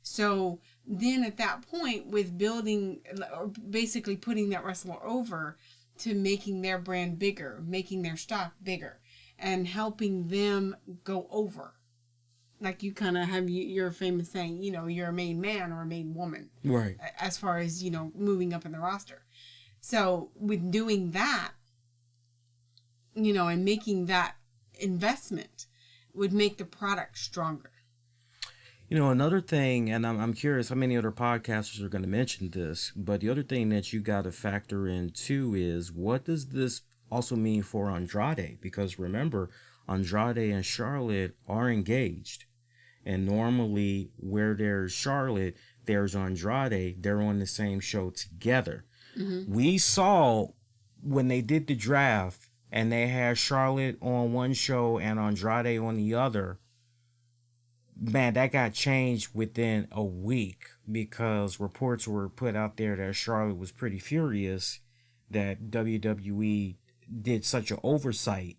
Speaker 2: So then at that point, with building, or basically putting that wrestler over to making their brand bigger, making their stock bigger, and helping them go over. Like you kind of have your famous saying, you know, you're a made man or a made woman.
Speaker 1: Right.
Speaker 2: As far as, you know, moving up in the roster. So with doing that, you know, and making that investment would make the product stronger.
Speaker 1: You know, another thing, and I'm curious how many other podcasters are going to mention this, but the other thing that you got to factor in too is, what does this also mean for Andrade? Because remember, Andrade and Charlotte are engaged. And normally where there's Charlotte, there's Andrade. They're on the same show together. We saw when they did the draft and they had Charlotte on one show and Andrade on the other, man, that got changed within a week, because reports were put out there that Charlotte was pretty furious that WWE did such an oversight,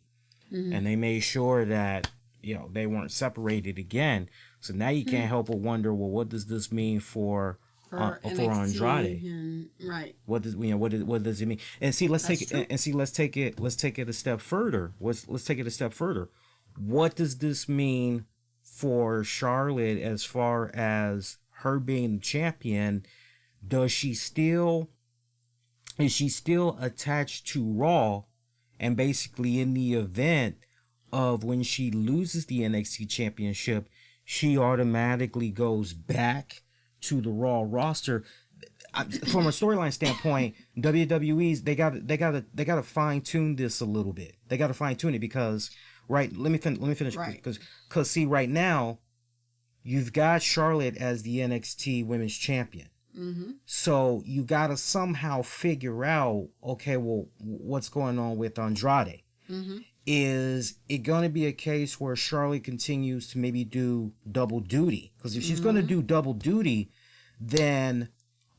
Speaker 1: and they made sure that, you know, they weren't separated again. So now you can't help but wonder, well, what does this mean for Andrade?
Speaker 2: Right.
Speaker 1: What does it mean? And see, let's take it a step further. Let's take it a step further. What does this mean for Charlotte as far as her being champion, is she still attached to Raw? And basically in the event of when she loses the NXT championship, she automatically goes back to the Raw roster. From a storyline standpoint, WWE's they gotta fine tune this a little bit. They gotta fine tune it because let me finish because see, right now you've got Charlotte as the NXT Women's Champion. Mm-hmm. So you gotta somehow figure out, okay, well, what's going on with Andrade? Mm-hmm. Is it going to be a case where Charlotte continues to maybe do double duty? Because if she's going to do double duty, then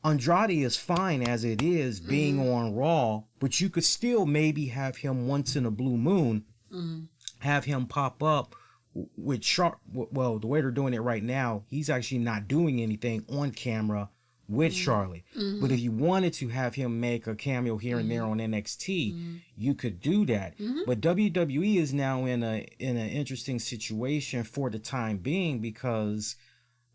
Speaker 1: Andrade is fine as it is being on Raw, but you could still maybe have him once in a blue moon, have him pop up with well, the way they're doing it right now, he's actually not doing anything on camera with Charlotte. But if you wanted to have him make a cameo here and there on NXT, you could do that. But WWE is now in an interesting situation for the time being, because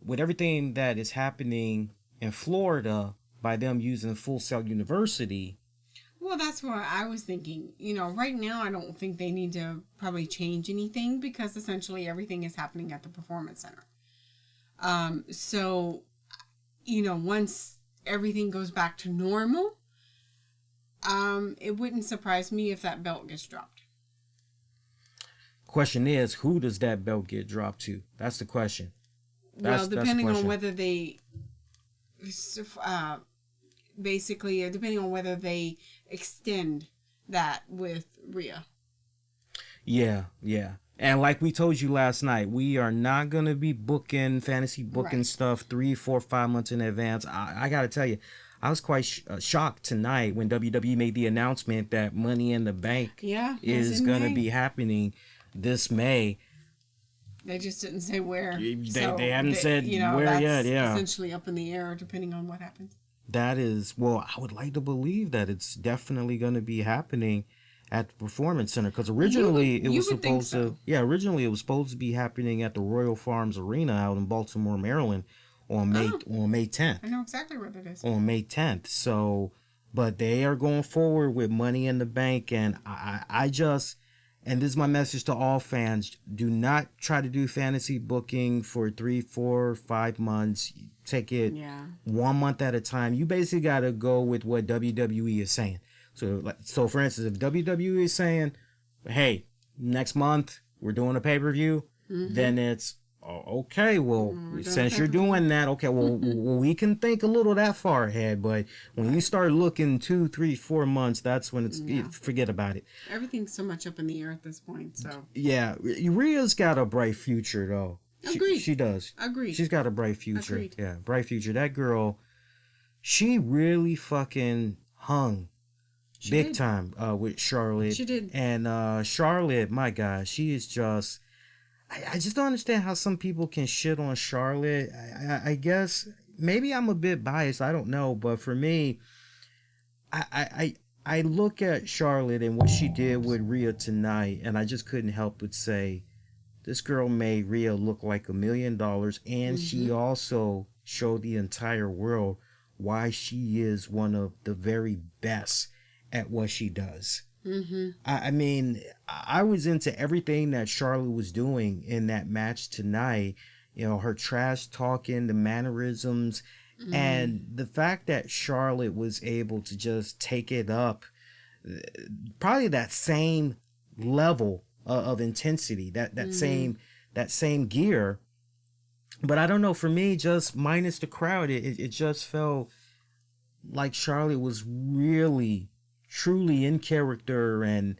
Speaker 1: with everything that is happening in Florida by them using Full Sail University.
Speaker 2: Well, that's what I was thinking. Right now I don't think they need to probably change anything because essentially everything is happening at the Performance Center. So once everything goes back to normal, it wouldn't surprise me if that belt gets dropped.
Speaker 1: Question is, who does that belt get dropped to? That's the question.
Speaker 2: Depending on whether they, depending on whether they extend that with Rhea.
Speaker 1: Yeah. And like we told you last night, we are not going to be fantasy booking stuff 3, 4, 5 months in advance. I got to tell you, I was quite shocked tonight when WWE made the announcement that Money in the Bank is going to be happening this May.
Speaker 2: They just didn't say where.
Speaker 1: They haven't said where yet,
Speaker 2: essentially up in the air depending on what happens.
Speaker 1: That is, well, I would like to believe that it's definitely going to be happening at the Performance Center, because originally it was supposed to be happening at the Royal Farms Arena out in Baltimore, Maryland on May 10th.
Speaker 2: I know exactly where that is.
Speaker 1: On May 10th. So, but they are going forward with Money in the Bank, and I just, and this is my message to all fans, do not try to do fantasy booking for 3, 4, 5 months. Take it 1 month at a time. You basically got to go with what WWE is saying. So for instance, if WWE is saying, hey, next month we're doing a pay-per-view, then it's, okay, well, since you're doing that, okay, well, we can think a little that far ahead, but when you start looking 2, 3, 4 months, that's when it's, forget about it.
Speaker 2: Everything's so much up in the air at this point, so.
Speaker 1: Yeah, Rhea's got a bright future, though.
Speaker 2: Agreed.
Speaker 1: She does.
Speaker 2: Agreed.
Speaker 1: She's got a bright future.
Speaker 2: Agreed.
Speaker 1: Yeah, bright future. That girl, she really fucking hung. Big time with Charlotte.
Speaker 2: She did.
Speaker 1: And Charlotte, my God, she is just... I just don't understand how some people can shit on Charlotte. I guess maybe I'm a bit biased. I don't know. But for me, I look at Charlotte and what she did with Rhea tonight, and I just couldn't help but say, this girl made Rhea look like $1 million. And she also showed the entire world why she is one of the very best at what she does. I mean, I was into everything that Charlotte was doing in that match tonight. Her trash talking, the mannerisms, and the fact that Charlotte was able to just take it up, probably that same level of intensity, that same gear. But I don't know, for me, just minus the crowd, it just felt like Charlotte was really truly in character, and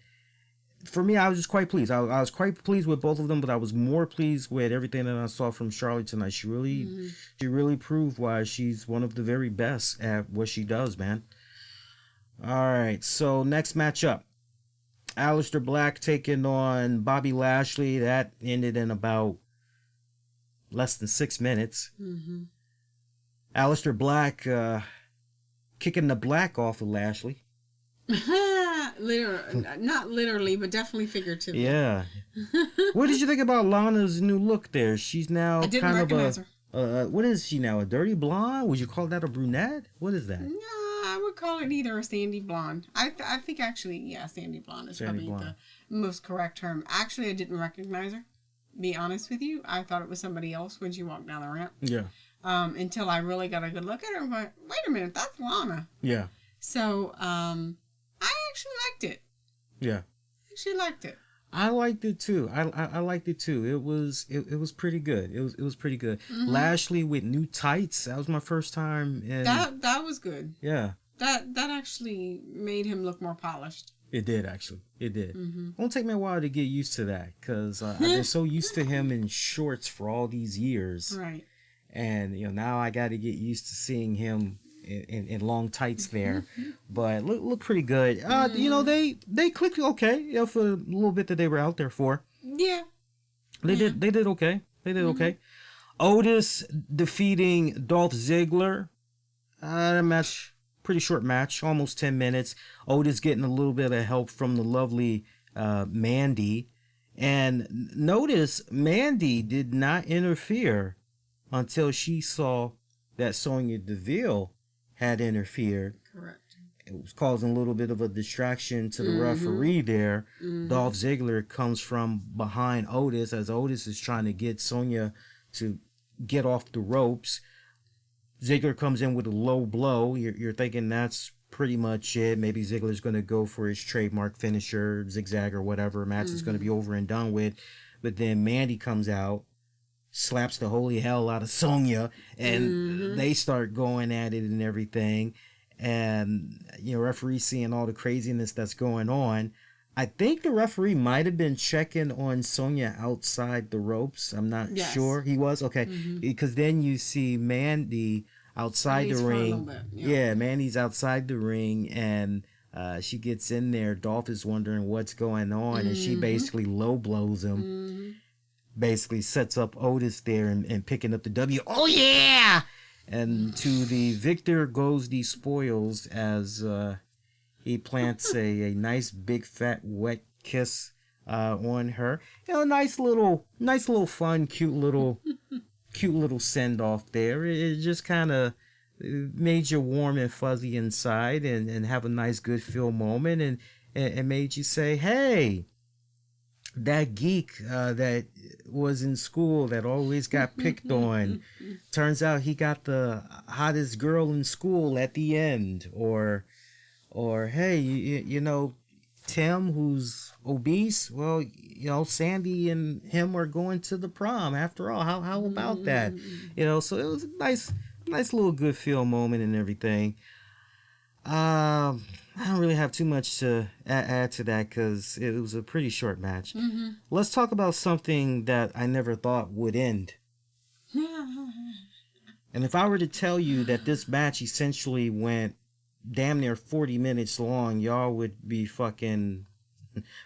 Speaker 1: for me, I was just quite pleased. I was quite pleased with both of them, but I was more pleased with everything that I saw from Charlotte tonight. She really proved why she's one of the very best at what she does, man. All right, so next matchup, Alistair Black taking on Bobby Lashley. That ended in about less than 6 minutes. Alistair Black kicking the black off of Lashley.
Speaker 2: Not literally, but definitely figuratively.
Speaker 1: Yeah. What did you think about Lana's new look there? She's now
Speaker 2: I didn't recognize her.
Speaker 1: what is she now? A dirty blonde? Would you call that a brunette? What is that?
Speaker 2: No, I would call it either a sandy blonde. I think actually, yeah, sandy blonde is probably the most correct term. Actually, I didn't recognize her. Be honest with you, I thought it was somebody else when she walked down the ramp.
Speaker 1: Yeah.
Speaker 2: Until I really got a good look at her and went, wait a minute, that's Lana.
Speaker 1: Yeah.
Speaker 2: So, I actually liked it.
Speaker 1: Yeah.
Speaker 2: Actually liked it.
Speaker 1: I liked it too. I liked it too. It was pretty good. It was pretty good. Mm-hmm. Lashley with new tights. That was my first time. And
Speaker 2: that was good.
Speaker 1: Yeah.
Speaker 2: That actually made him look more polished.
Speaker 1: It did, actually. It did. Mm-hmm. It won't take me a while to get used to that because I've been so used to him in shorts for all these years.
Speaker 2: Right.
Speaker 1: And, now I got to get used to seeing him in long tights there. But look pretty good. They clicked okay for a little bit that they were out there for.
Speaker 2: Yeah.
Speaker 1: They did okay. They did okay. Otis defeating Dolph Ziggler. Match. Pretty short match, almost 10 minutes. Otis getting a little bit of help from the lovely Mandy. And notice Mandy did not interfere until she saw that Sonya Deville had interfered.
Speaker 2: Correct.
Speaker 1: It was causing a little bit of a distraction to the referee there. Dolph Ziggler comes from behind Otis as Otis is trying to get Sonya to get off the ropes. Ziggler comes in with a low blow. You're thinking that's pretty much it. Maybe Ziggler's going to go for his trademark finisher, zigzag or whatever. Match is going to be over and done with. But then Mandy comes out, slaps the holy hell out of Sonya, and they start going at it and everything. And, referee seeing all the craziness that's going on. I think the referee might have been checking on Sonya outside the ropes. I'm not sure. He was? Okay. Because then you see Mandy outside the ring. Yeah, Mandy's outside the ring, and she gets in there. Dolph is wondering what's going on, and she basically low blows him. Basically sets up Otis there and picking up the W. Oh, yeah! And to the victor goes the spoils as... he plants a nice big fat wet kiss on her. Nice little fun, cute little send off there. It just kind of made you warm and fuzzy inside and have a nice good feel moment and made you say, hey, that geek that was in school that always got picked on, turns out he got the hottest girl in school at the end. Or hey, Tim, who's obese, well, Sandy and him are going to the prom after all. How about that? So it was a nice little good feel moment and everything. I don't really have too much to add to that because it was a pretty short match. Let's talk about something that I never thought would end. And if I were to tell you that this match essentially went damn near 40 minutes long, y'all would be fucking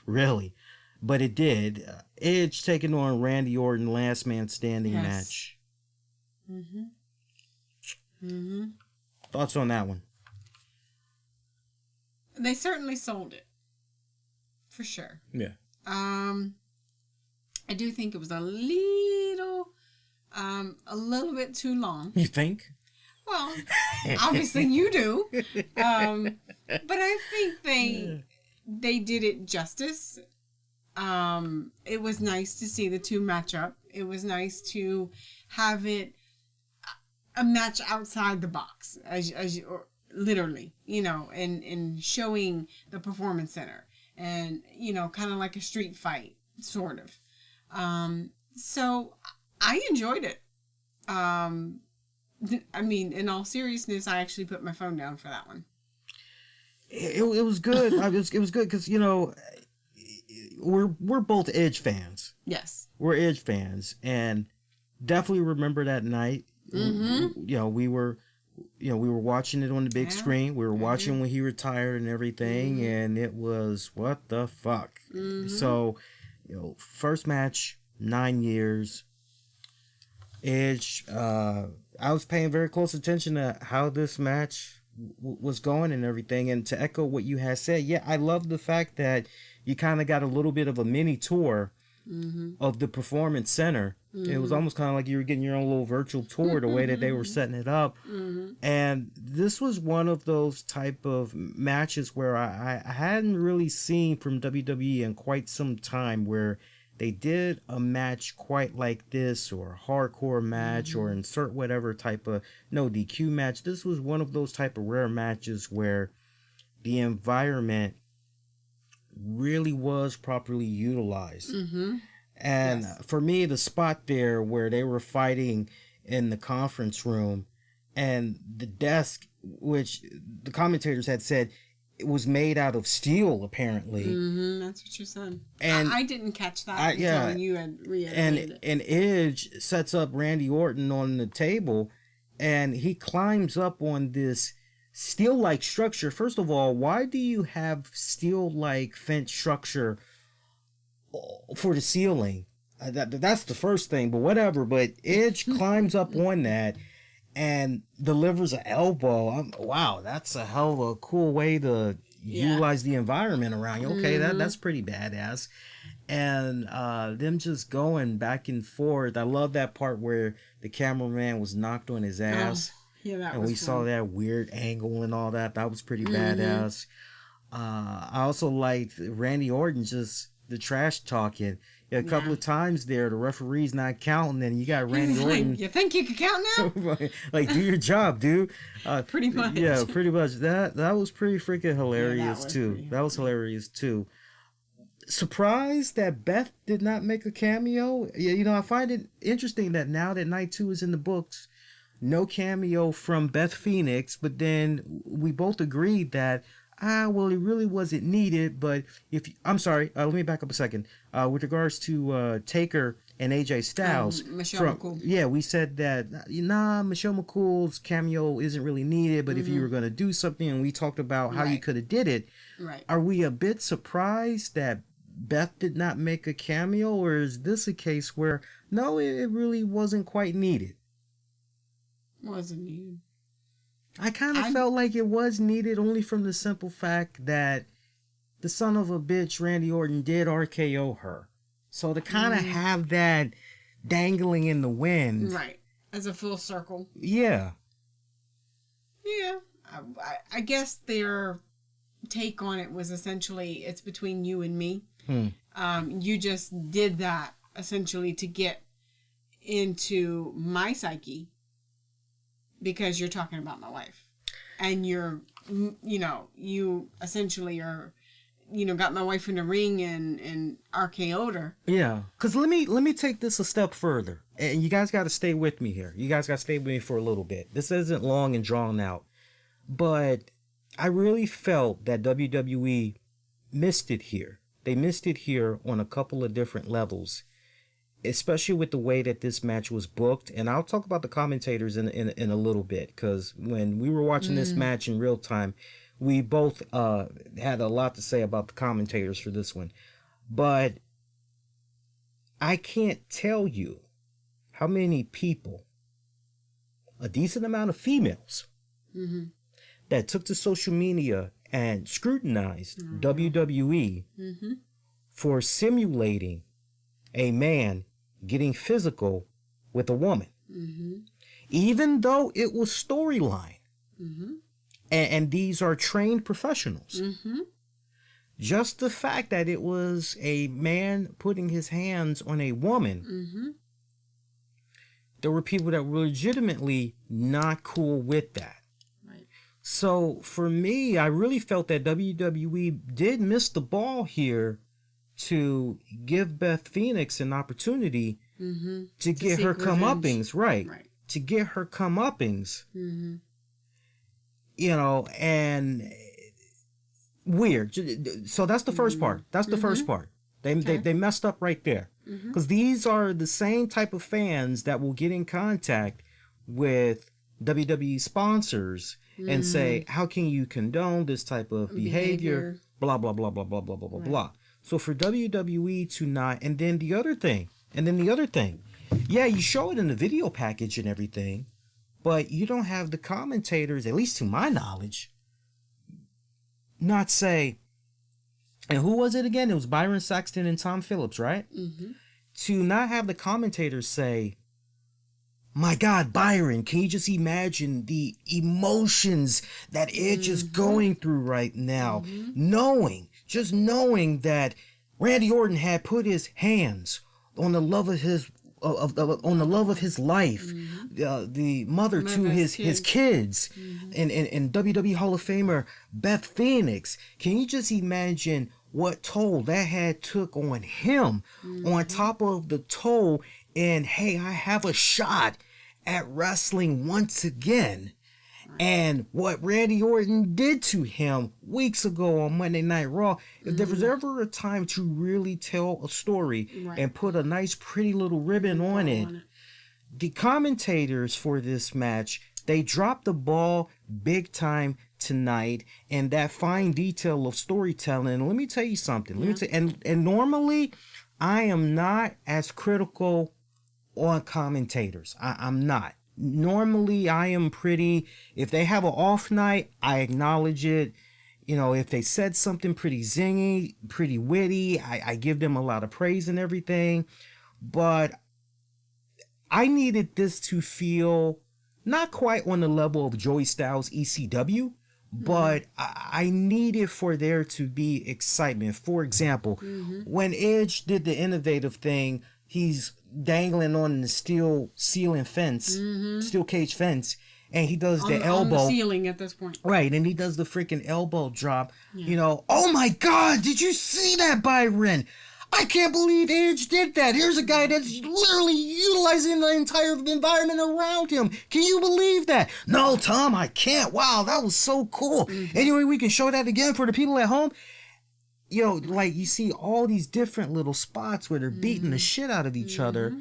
Speaker 1: really. But it did. Edge taking on Randy Orton, last man standing match. Thoughts on that one?
Speaker 2: They certainly sold it. For sure.
Speaker 1: Yeah.
Speaker 2: I do think it was a little bit too long.
Speaker 1: You think?
Speaker 2: Well, obviously you do. But I think they did it justice. It was nice to see the two match up. It was nice to have it a match outside the box, as you, literally, and showing the performance center, and kind of like a street fight, sort of. So I enjoyed it. I mean, in all seriousness, I actually put my phone down for that one.
Speaker 1: It was good. It was good because we're both Edge fans.
Speaker 2: Yes,
Speaker 1: we're Edge fans, and definitely remember that night. We were watching it on the big screen. We were watching when he retired and everything, and it was what the fuck. So, first match, 9 years. Edge. I was paying very close attention to how this match was going and everything. And to echo what you had said, I love the fact that you kind of got a little bit of a mini tour of the Performance Center. It was almost kind of like you were getting your own little virtual tour, the way that they were setting it up. And this was one of those type of matches where I hadn't really seen from WWE in quite some time, where they did a match quite like this, or a hardcore match, or insert whatever type of no DQ match. This was one of those type of rare matches where the environment really was properly utilized. And for me, the spot there where they were fighting in the conference room, and the desk, which the commentators had said it was made out of steel, apparently.
Speaker 2: That's what you said.
Speaker 1: And
Speaker 2: I didn't catch that until you had reiterated it.
Speaker 1: And Edge sets up Randy Orton on the table, and he climbs up on this steel-like structure. First of all, why do you have steel-like fence structure for the ceiling? That's the first thing, but whatever. But Edge climbs up on that and delivers an elbow. Wow, that's a hell of a cool way to utilize the environment around you. Okay, that's pretty badass. And them just going back and forth. I love that part where the cameraman was knocked on his ass.
Speaker 2: Yeah, that
Speaker 1: and
Speaker 2: was
Speaker 1: we saw that weird angle and all that. That was pretty badass. I also liked Randy Orton, just the trash talking. A couple of times there, the referee's not counting, and you got Randy Orton.
Speaker 2: You think you can count now?
Speaker 1: Like, do your job, dude.
Speaker 2: Pretty much.
Speaker 1: Yeah, pretty much. That was pretty freaking hilarious, too. That was hilarious, too. Surprised that Beth did not make a cameo. Yeah, I find it interesting that now that Night 2 is in the books, no cameo from Beth Phoenix, but then we both agreed that well, it really wasn't needed. But I'm sorry, let me back up a second. With regards to Taker and AJ Styles,
Speaker 2: Michelle McCool.
Speaker 1: Yeah, we said that Michelle McCool's cameo isn't really needed. But if you were going to do something, and we talked about how you could have did it, are we a bit surprised that Beth did not make a cameo, or is this a case where no, it really wasn't quite needed?
Speaker 2: Wasn't needed.
Speaker 1: I kind of felt like it was needed, only from the simple fact that the son of a bitch, Randy Orton, did RKO her. So to kind of have that dangling in the wind.
Speaker 2: Right. As a full circle.
Speaker 1: Yeah.
Speaker 2: Yeah. I guess their take on it was essentially, it's between you and me. You just did that essentially to get into my psyche, because you're talking about my wife, and you essentially are, got my wife in the ring and RKO'd her. Yeah. Cause
Speaker 1: let me take this a step further, and you guys got to stay with me here. You guys got to stay with me for a little bit. This isn't long and drawn out, but I really felt that WWE missed it here. They missed it here on a couple of different levels, especially with the way that this match was booked. And I'll talk about the commentators in a little bit, because when we were watching this match in real time, we both had a lot to say about the commentators for this one. But I can't tell you how many people, a decent amount of females, that took to social media and scrutinized WWE for simulating a man getting physical with a woman, even though it was storyline, and these are trained professionals. Just the fact that it was a man putting his hands on a woman, there were people that were legitimately not cool with that. So for me, I really felt that WWE did miss the ball here to give Beth Phoenix an opportunity to get her comeuppings, right? To get her comeuppings, and weird. So that's the first part. That's the first part. They messed up right there, because these are the same type of fans that will get in contact with WWE sponsors and say, how can you condone this type of behavior? Blah, blah, blah, blah, blah, blah, blah, blah, blah. So for WWE to not, and then the other thing, yeah, you show it in the video package and everything, but you don't have the commentators, at least to my knowledge, not say, And who was it again? It was Byron Saxton and Tom Phillips, right?
Speaker 2: Mm-hmm.
Speaker 1: To not have the commentators say, my God, Byron, can you just imagine the emotions that Edge is going through right now? Just knowing that Randy Orton had put his hands on the love of his on the love of his life, the mother to his kids, and WWE Hall of Famer Beth Phoenix. Can you just imagine what toll that had took on him, on top of the toll? And hey, I have a shot at wrestling once again. And what Randy Orton did to him weeks ago on Monday Night Raw, if there was ever a time to really tell a story and put a nice pretty little ribbon on it, the commentators for this match, they dropped the ball big time tonight, and that fine detail of storytelling. And let me tell you something. And normally I am not as critical on commentators. I'm not. Normally I am pretty, if they have an off night, I acknowledge it. You know, if they said something pretty zingy, pretty witty, I give them a lot of praise and everything. But I needed this to feel not quite on the level of Joey Styles ECW, but I needed for there to be excitement. For example, when Edge did the innovative thing, he's dangling on the steel ceiling fence, steel cage fence, and he does the elbow.
Speaker 2: On the ceiling at this point.
Speaker 1: Right, and he does the freaking elbow drop. You know, oh my God, did you see that, Byron? I can't believe Edge did that. Here's a guy that's literally utilizing the entire environment around him. Can you believe that? No, Tom, I can't. Wow, that was so cool. Anyway, we can show that again for the people at home. You know, like you see all these different little spots where they're beating the shit out of each other.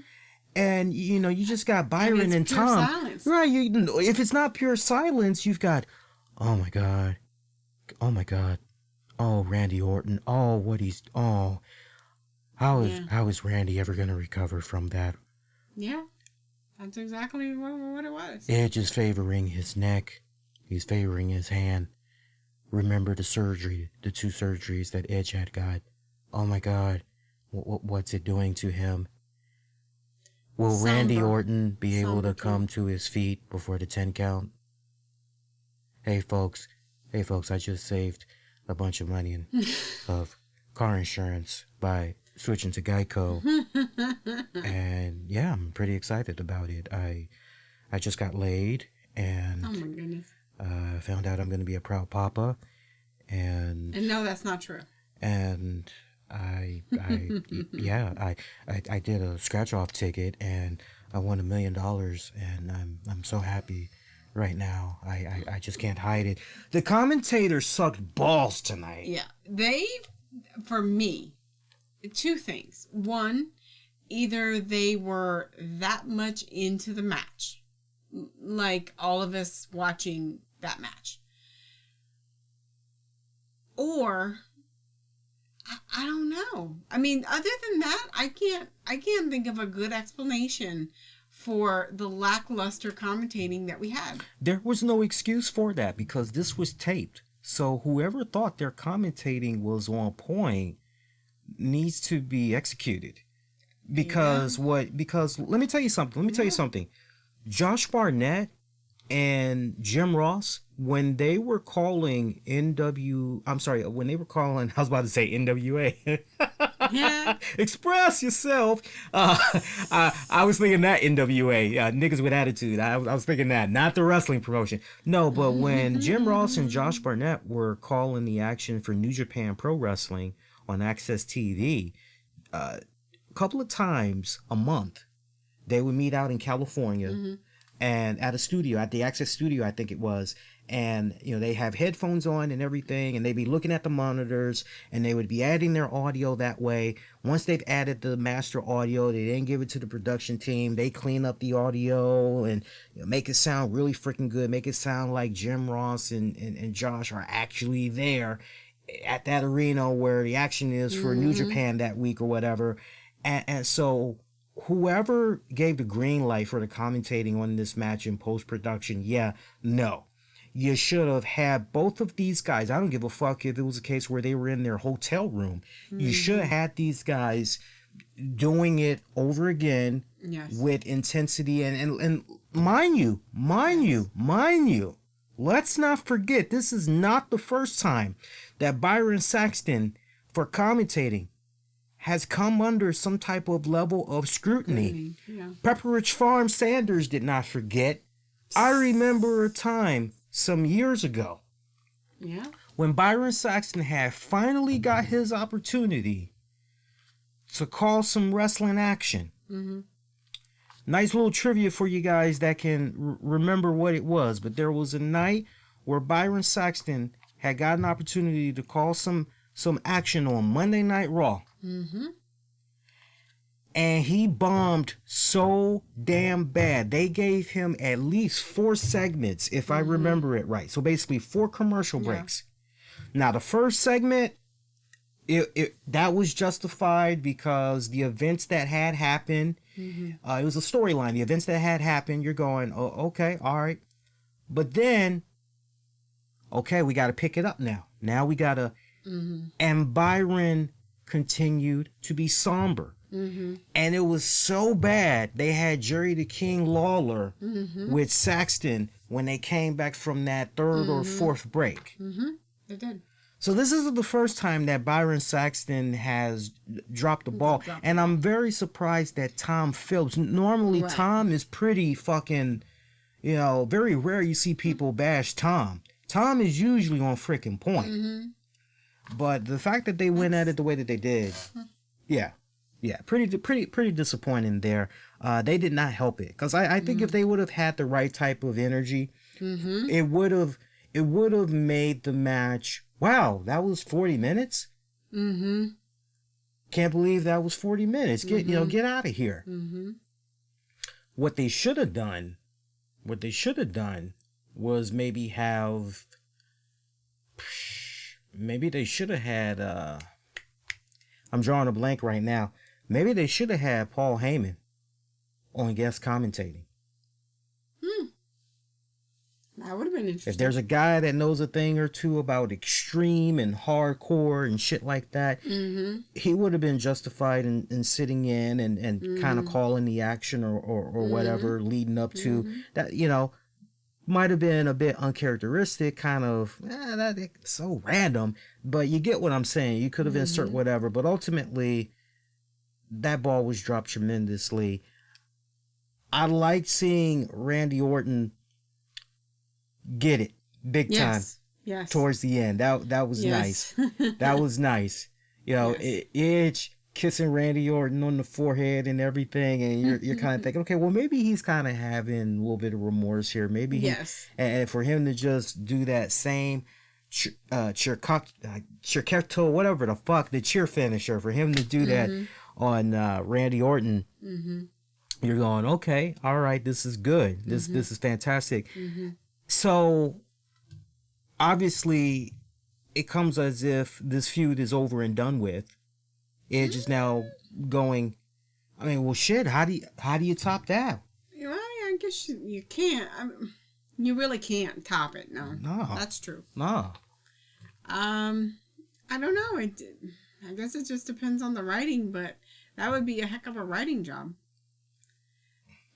Speaker 1: And, you know, you just got Byron and Tom.
Speaker 2: Silence.
Speaker 1: Right. If it's not pure silence, you've got, oh my God. Oh my God. Oh, Randy Orton. Oh, how is Randy ever going to recover from that?
Speaker 2: Yeah. That's exactly what it was.
Speaker 1: Edge is favoring his neck. He's favoring his hand. Remember the surgery, the 2 surgeries that Edge had got. Oh my God, what's it doing to him? Will Randy Orton be able to come to his feet before the 10 count? Hey folks, I just saved a bunch of money of car insurance by switching to Geico. And yeah, I'm pretty excited about it. I just got laid, and
Speaker 2: oh my goodness.
Speaker 1: Found out I'm going to be a proud papa, and
Speaker 2: no, that's not true.
Speaker 1: And I did a scratch off ticket, and I won $1 million, and I'm so happy right now. I just can't hide it. The commentators sucked balls tonight.
Speaker 2: Yeah, for me, 2 things. One, either they were that much into the match, like all of us watching that match, or I don't know. I mean, other than that, I can't think of a good explanation for the lackluster commentating that we had.
Speaker 1: There was no excuse for that because this was taped. So whoever thought their commentating was on point needs to be executed. Because let me tell you something. Josh Barnett and Jim Ross, when they were calling NWA, Express yourself. I was thinking that NWA, niggas with attitude. I was thinking that, not the wrestling promotion. No, but when Jim Ross and Josh Barnett were calling the action for New Japan Pro Wrestling on Access TV, a couple of times a month, they would meet out in California and at a studio, at the Access Studio, I think it was. And, you know, they have headphones on and everything, and they'd be looking at the monitors, and they would be adding their audio that way. Once they've added the master audio, they then give it to the production team. They clean up the audio and, you know, make it sound really freaking good, make it sound like Jim Ross and Josh are actually there at that arena where the action is for New Japan that week or whatever. And so whoever gave the green light for the commentating on this match in post-production, you should have had both of these guys. I don't give a fuck if it was a case where they were in their hotel room. You should have had these guys doing it over again with intensity. And mind you, let's not forget, this is not the first time that Byron Saxton, for commentating, has come under some type of level of scrutiny. Pepperidge Farm Sanders did not forget. I remember a time some years ago when Byron Saxton had finally got his opportunity to call some wrestling action. Nice little trivia for you guys that can remember what it was, but there was a night where Byron Saxton had got an opportunity to call some action on Monday Night Raw. And he bombed so damn bad. They gave him at least 4 segments, if I remember it right. So basically 4 commercial breaks. Now the first segment, that was justified because the events that had happened, it was a storyline. The events that had happened, you're going, oh, okay, all right. But then, okay, we got to pick it up now. Now we got to, and Byron continued to be somber. And it was so bad, they had Jerry the King Lawler with Saxton when they came back from that 3rd or 4th break.
Speaker 2: They did.
Speaker 1: So this isn't the first time that Byron Saxton has dropped the ball. And I'm very surprised that Tom Phillips, normally Tom is pretty fucking, very rare you see people bash Tom. Tom is usually on freaking point. But the fact that they went at it the way that they did, pretty disappointing there. They did not help it, because I think if they would have had the right type of energy, it would have made the match. Wow, that was 40 minutes. Can't believe that was 40 minutes. Get out of here. What they should have done was maybe they should have had. I'm drawing a blank right now. Maybe they should have had Paul Heyman on guest commentating.
Speaker 2: That would have been interesting.
Speaker 1: If there's a guy that knows a thing or two about extreme and hardcore and shit like that, he would have been justified in sitting in and kind of calling the action or whatever leading up to that. Might have been a bit uncharacteristic, kind of, that's so random, but you get what I'm saying. You could have inserted whatever, but ultimately, that ball was dropped tremendously. I liked seeing Randy Orton get it big time towards the end. That was nice. That was nice. Edge kissing Randy Orton on the forehead and everything, and you're kind of thinking, okay, well, maybe he's kind of having a little bit of remorse here. Maybe and for him to just do that same Chircato, whatever the fuck, the cheer finisher, for him to do that on Randy Orton, you're going, okay, all right, this is good. This is fantastic. So obviously it comes as if this feud is over and done with. Edge is now going, well, shit, how do you top that?
Speaker 2: Well, I guess you can't. You really can't top it. No, that's true.
Speaker 1: No.
Speaker 2: I don't know. I guess it just depends on the writing, but that would be a heck of a writing job.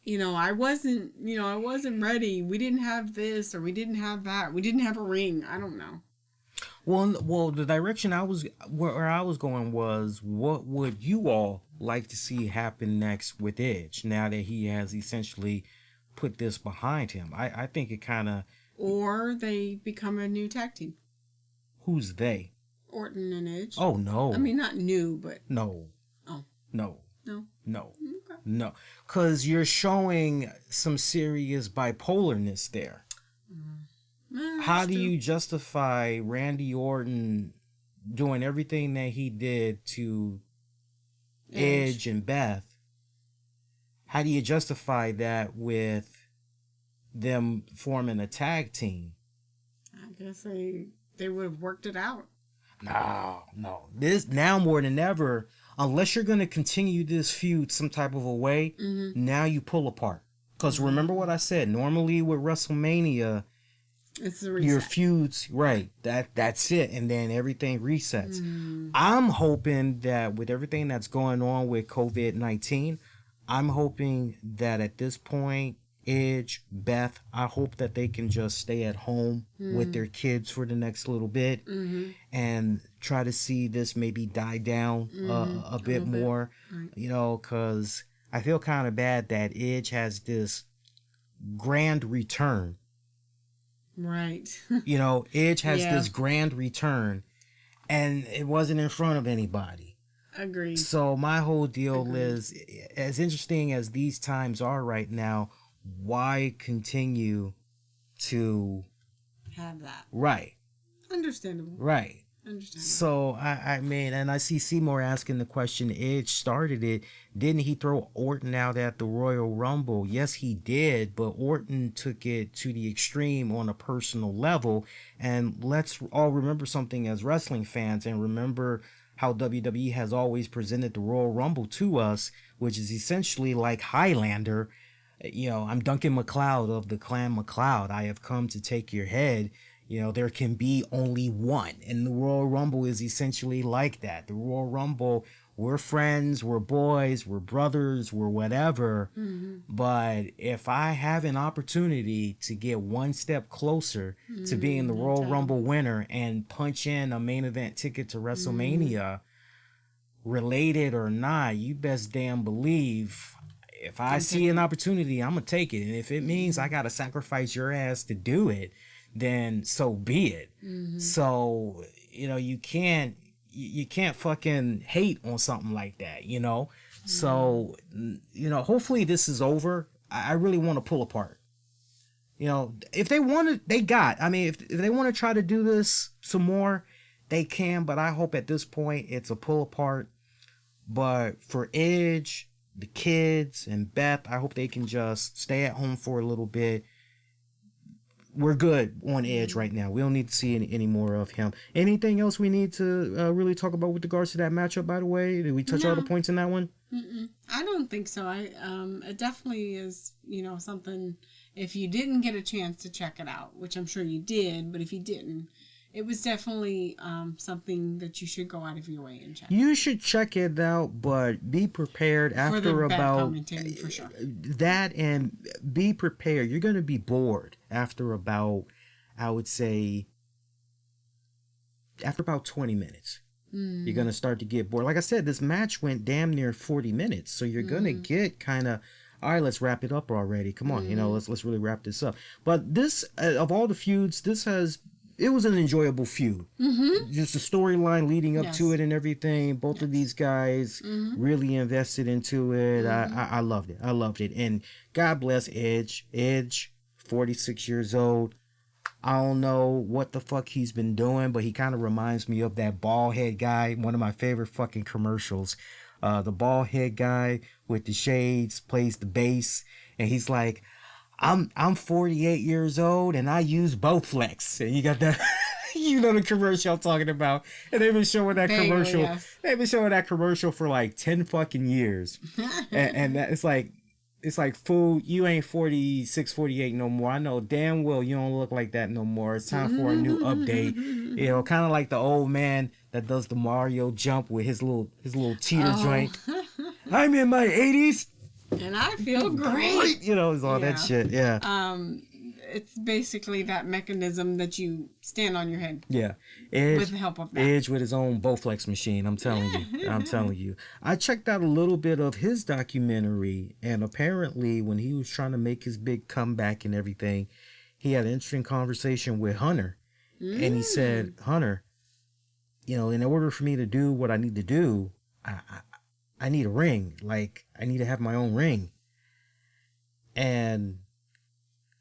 Speaker 2: I wasn't ready. We didn't have this, or we didn't have that. We didn't have a ring. I don't know.
Speaker 1: Well, the direction where I was going was, what would you all like to see happen next with Edge now that he has essentially put this behind him? I think it kind of...
Speaker 2: Or they become a new tag team.
Speaker 1: Who's they?
Speaker 2: Orton and Edge.
Speaker 1: Oh, no.
Speaker 2: I mean, not new, but...
Speaker 1: No.
Speaker 2: Oh.
Speaker 1: No.
Speaker 2: No.
Speaker 1: No.
Speaker 2: Okay.
Speaker 1: No. Because you're showing some serious bipolarness there. How do you justify Randy Orton doing everything that he did to Edge and Beth? How do you justify that with them forming a tag team?
Speaker 2: I guess they would have worked it out.
Speaker 1: No. This now more than ever, unless you're going to continue this feud some type of a way, now you pull apart. Because remember what I said, normally with Wrestlemania,
Speaker 2: It's a reset.
Speaker 1: Your feuds, right? That's it, and then everything resets. I'm hoping that with everything that's going on with COVID-19, I'm hoping that at this point, Edge, Beth, I hope that they can just stay at home with their kids for the next little bit and try to see this maybe die down a bit more,
Speaker 2: right.
Speaker 1: you know, because I feel kind of bad that Edge has this grand return.
Speaker 2: Right.
Speaker 1: You know, Edge has this grand return and it wasn't in front of anybody.
Speaker 2: Agreed.
Speaker 1: So my whole deal is, as interesting as these times are right now, why continue to
Speaker 2: have that?
Speaker 1: Right.
Speaker 2: Understandable.
Speaker 1: Right.
Speaker 2: Understandable.
Speaker 1: So I mean, and I see Seymour asking the question, Edge started it. Didn't he throw Orton out at the Royal Rumble? Yes, he did, but Orton took it to the extreme on a personal level. And let's all remember something as wrestling fans, and remember how WWE has always presented the Royal Rumble to us, which is essentially like Highlander. You know, I'm Duncan MacLeod of the Clan MacLeod. I have come to take your head. You know, there can be only one. And the Royal Rumble is essentially like that. The Royal Rumble, we're friends, we're boys, we're brothers, we're whatever. But if I have an opportunity to get one step closer to being the Royal Rumble winner and punch in a main event ticket to WrestleMania, related or not, you best damn believe if I see an opportunity, I'm going to take it. And if it means I got to sacrifice your ass to do it, then so be it. So, you know, you can't fucking hate on something like that, you know? So, you know, hopefully this is over. I really want to pull apart. You know, if they want to, they got. I mean, if they want to try to do this some more, they can. But I hope at this point it's a pull apart. But for Edge, the kids, and Beth, I hope they can just stay at home for a little bit. We're good on Edge right now. We don't need to see any more of him. Anything else we need to really talk about with regards to that matchup, by the way? Did we touch all the points in that one?
Speaker 2: I don't think so. It definitely is, you know, something, if you didn't get a chance to check it out, which I'm sure you did, but if you didn't, it was definitely something that you should go out of your way and check.
Speaker 1: You should check it out, but be prepared after about
Speaker 2: for sure.
Speaker 1: That, and be prepared. You're going to be bored after about, I would say, after about 20 minutes. You're going to start to get bored. Like I said, this match went damn near 40 minutes. So you're going to get kind of, all right, let's wrap it up already. Come on, you know, let's really wrap this up. But this, of all the feuds, it was an enjoyable feud. Just the storyline leading up to it and everything. Both of these guys really invested into it. I loved it. I loved it. And God bless Edge. Edge, 46 years old. I don't know what the fuck he's been doing, but he kind of reminds me of that bald head guy. One of my favorite fucking commercials. The bald head guy with the shades plays the bass, and he's like, I'm 48 years old and I use Bowflex. And you got that, you know the commercial I'm talking about. And they've been showing that commercial. Yes. They've been showing that commercial for like 10 fucking years. and that, it's like, fool, you ain't 46, 48 no more. I know damn well you don't look like that no more. It's time for a new update. You know, kind of like the old man that does the Mario jump with his little teeter joint. I'm in my 80s.
Speaker 2: And I feel great.
Speaker 1: You know, it's all that shit. Yeah.
Speaker 2: It's basically that mechanism that you stand on your head.
Speaker 1: Yeah. Edge,
Speaker 2: with the help of that.
Speaker 1: Edge with his own Bowflex machine. I'm telling you. I'm telling you. I checked out a little bit of his documentary, and apparently when he was trying to make his big comeback and everything, he had an interesting conversation with Hunter. And he said, Hunter, you know, in order for me to do what I need to do, I need a ring. Like, I need to have my own ring. And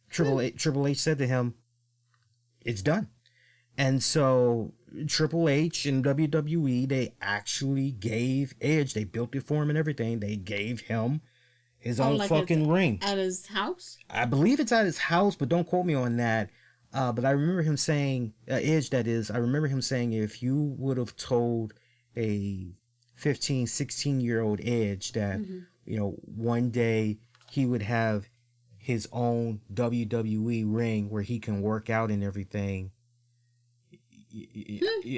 Speaker 1: Triple H said to him, it's done. And so Triple H and WWE, they actually gave Edge, they built it for him and everything. They gave him his own fucking ring.
Speaker 2: At his house?
Speaker 1: I believe it's at his house, but don't quote me on that. But I remember him saying, Edge that is, I remember him saying if you would have told a 15, 16-year-old Edge that, you know, one day he would have his own WWE ring where he can work out and everything,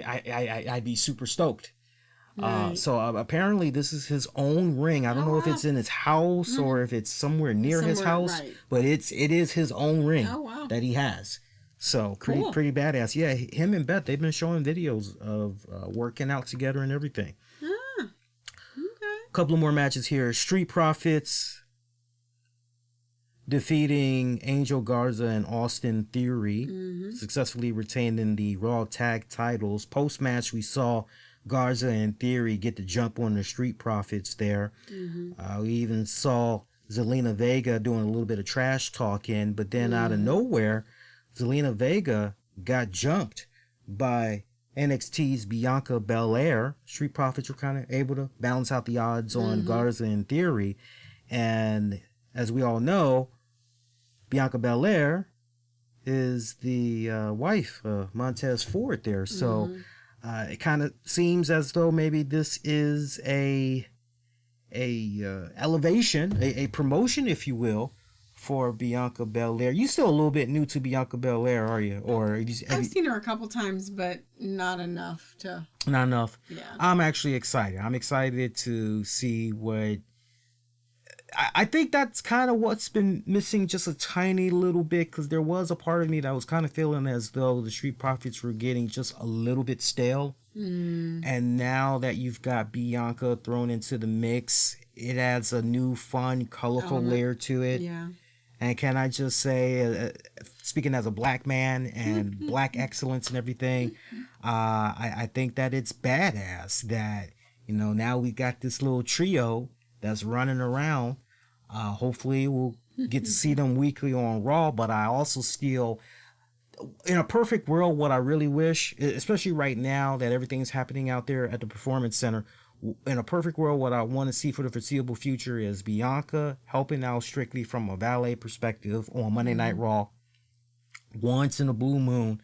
Speaker 1: I'd be super stoked. Right. So apparently this is his own ring. I don't know if it's in his house or if it's somewhere near his house, right. But it is his own ring that he has. So pretty badass. Yeah, him and Beth, they've been showing videos of working out together and everything. Okay. A couple of more matches here. Street Profits defeating Angel Garza and Austin Theory, successfully retaining the Raw Tag titles. Post-match, we saw Garza and Theory get the jump on the Street Profits there. We even saw Zelina Vega doing a little bit of trash talking, but then out of nowhere, Zelina Vega got jumped by NXT's Bianca Belair. Street Profits were kind of able to balance out the odds on Garza and Theory. And as we all know, Bianca Belair is the wife of Montez Ford there. So it kind of seems as though maybe this is a elevation, a promotion, if you will, for Bianca Belair. You still a little bit new to Bianca Belair, are you? Or
Speaker 2: I've seen her a couple times, but not enough to.
Speaker 1: Not enough.
Speaker 2: Yeah.
Speaker 1: I'm actually excited. I'm excited to see what. I think that's kind of what's been missing just a tiny little bit, because there was a part of me that was kind of feeling as though the Street Profits were getting just a little bit stale. And now that you've got Bianca thrown into the mix, it adds a new, fun, colorful layer to it.
Speaker 2: Yeah.
Speaker 1: And can I just say, speaking as a black man and black excellence and everything, I think that it's badass that, now we got this little trio that's running around. Hopefully we'll get to see them weekly on Raw, but I also still, in a perfect world, what I really wish, especially right now that everything's happening out there at the Performance Center, in a perfect world, what I want to see for the foreseeable future is Bianca helping out strictly from a valet perspective on Monday Night Raw. Once in a blue moon,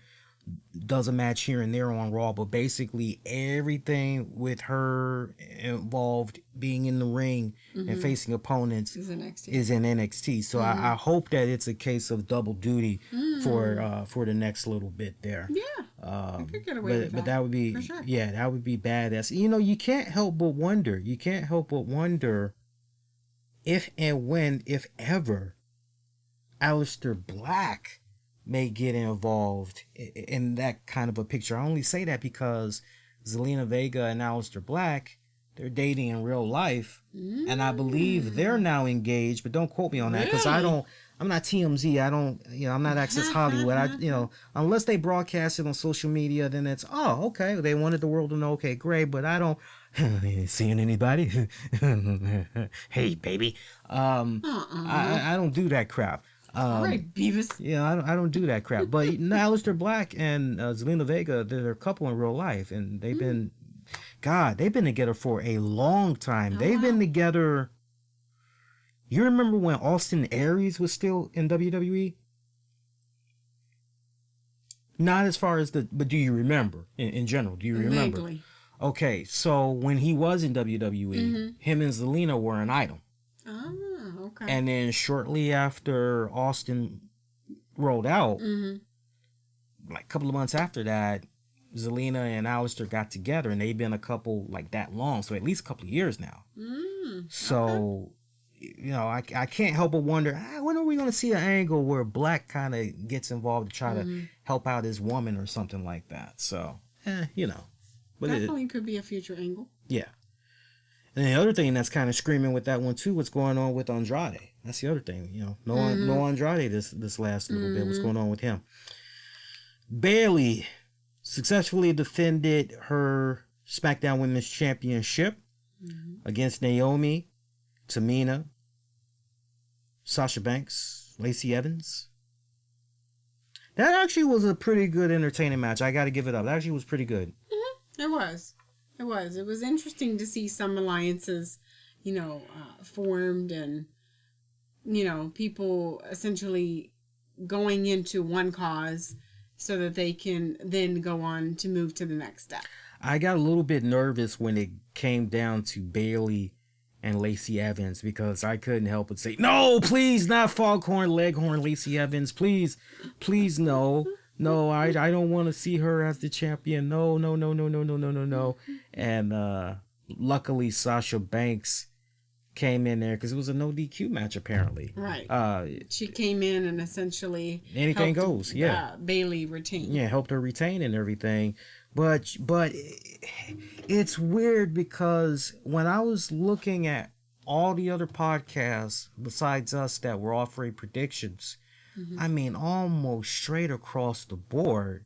Speaker 1: does a match here and there on Raw, but basically everything with her involved being in the ring and facing opponents is in NXT. So I hope that it's a case of double duty for the next little bit there.
Speaker 2: Yeah, I could get away with that.
Speaker 1: But that would be, sure. Yeah, that would be badass. You can't help but wonder. You can't help but wonder if and when, if ever, Alistair Black may get involved in that kind of a picture. I only say that because Zelina Vega and Alistair Black, they're dating in real life, and I believe they're now engaged, but don't quote me on that, because I'm not TMZ. I'm not Access Hollywood. Unless they broadcast it on social media, then it's, okay, they wanted the world to know, okay, great, but I don't, seeing anybody? Hey, baby. I don't do that crap.
Speaker 2: All right, Beavis.
Speaker 1: Yeah, I don't do that crap. But Alistair Black and Zelina Vega, they're a couple in real life, and they've been together for a long time. They've been together. You remember when Austin Aries was still in WWE? Not as far as but do you remember in general? Do you remember?
Speaker 2: Vaguely.
Speaker 1: Okay, so when he was in WWE, him and Zelina were an item.
Speaker 2: Okay.
Speaker 1: And then shortly after Austin rolled out, like a couple of months after that, Zelina and Alistair got together, and they've been a couple like that long, so at least a couple of years now. So, I can't help but wonder, when are we going to see an angle where Black kind of gets involved to try to help out his woman or something like that? So, But
Speaker 2: definitely could be a future angle.
Speaker 1: Yeah. And the other thing that's kind of screaming with that one too, what's going on with Andrade? That's the other thing, no Andrade this last little bit. What's going on with him? Bayley successfully defended her SmackDown Women's Championship against Naomi, Tamina, Sasha Banks, Lacey Evans. That actually was a pretty good, entertaining match. I got to give it up. That actually was pretty good.
Speaker 2: It was. It was interesting to see some alliances, formed, and, people essentially going into one cause so that they can then go on to move to the next step.
Speaker 1: I got a little bit nervous when it came down to Bayley and Lacey Evans, because I couldn't help but say, no, please, not Foghorn Leghorn Lacey Evans, please, please, no. No, I don't want to see her as the champion. No, no, no, no, no, no, no, no, no. And luckily Sasha Banks came in there because it was a no DQ match apparently.
Speaker 2: Right. She came in and essentially
Speaker 1: anything goes. Yeah.
Speaker 2: Bailey retain.
Speaker 1: Yeah, helped her retain and everything. But it's weird because when I was looking at all the other podcasts besides us that were offering predictions, I mean, almost straight across the board,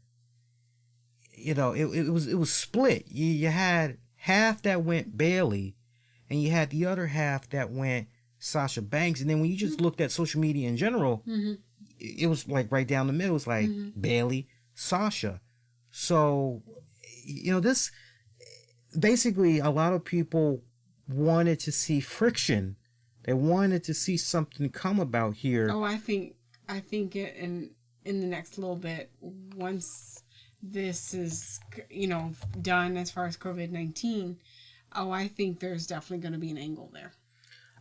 Speaker 1: you know, it was split. You had half that went Bailey, and you had the other half that went Sasha Banks. And then when you just looked at social media in general, it was like right down the middle. It was like Bailey, Sasha. So, you know, this basically a lot of people wanted to see friction. They wanted to see something come about here.
Speaker 2: Oh, I think in the next little bit, once this is, you know, done as far as COVID-19, I think there's definitely going to be an angle there.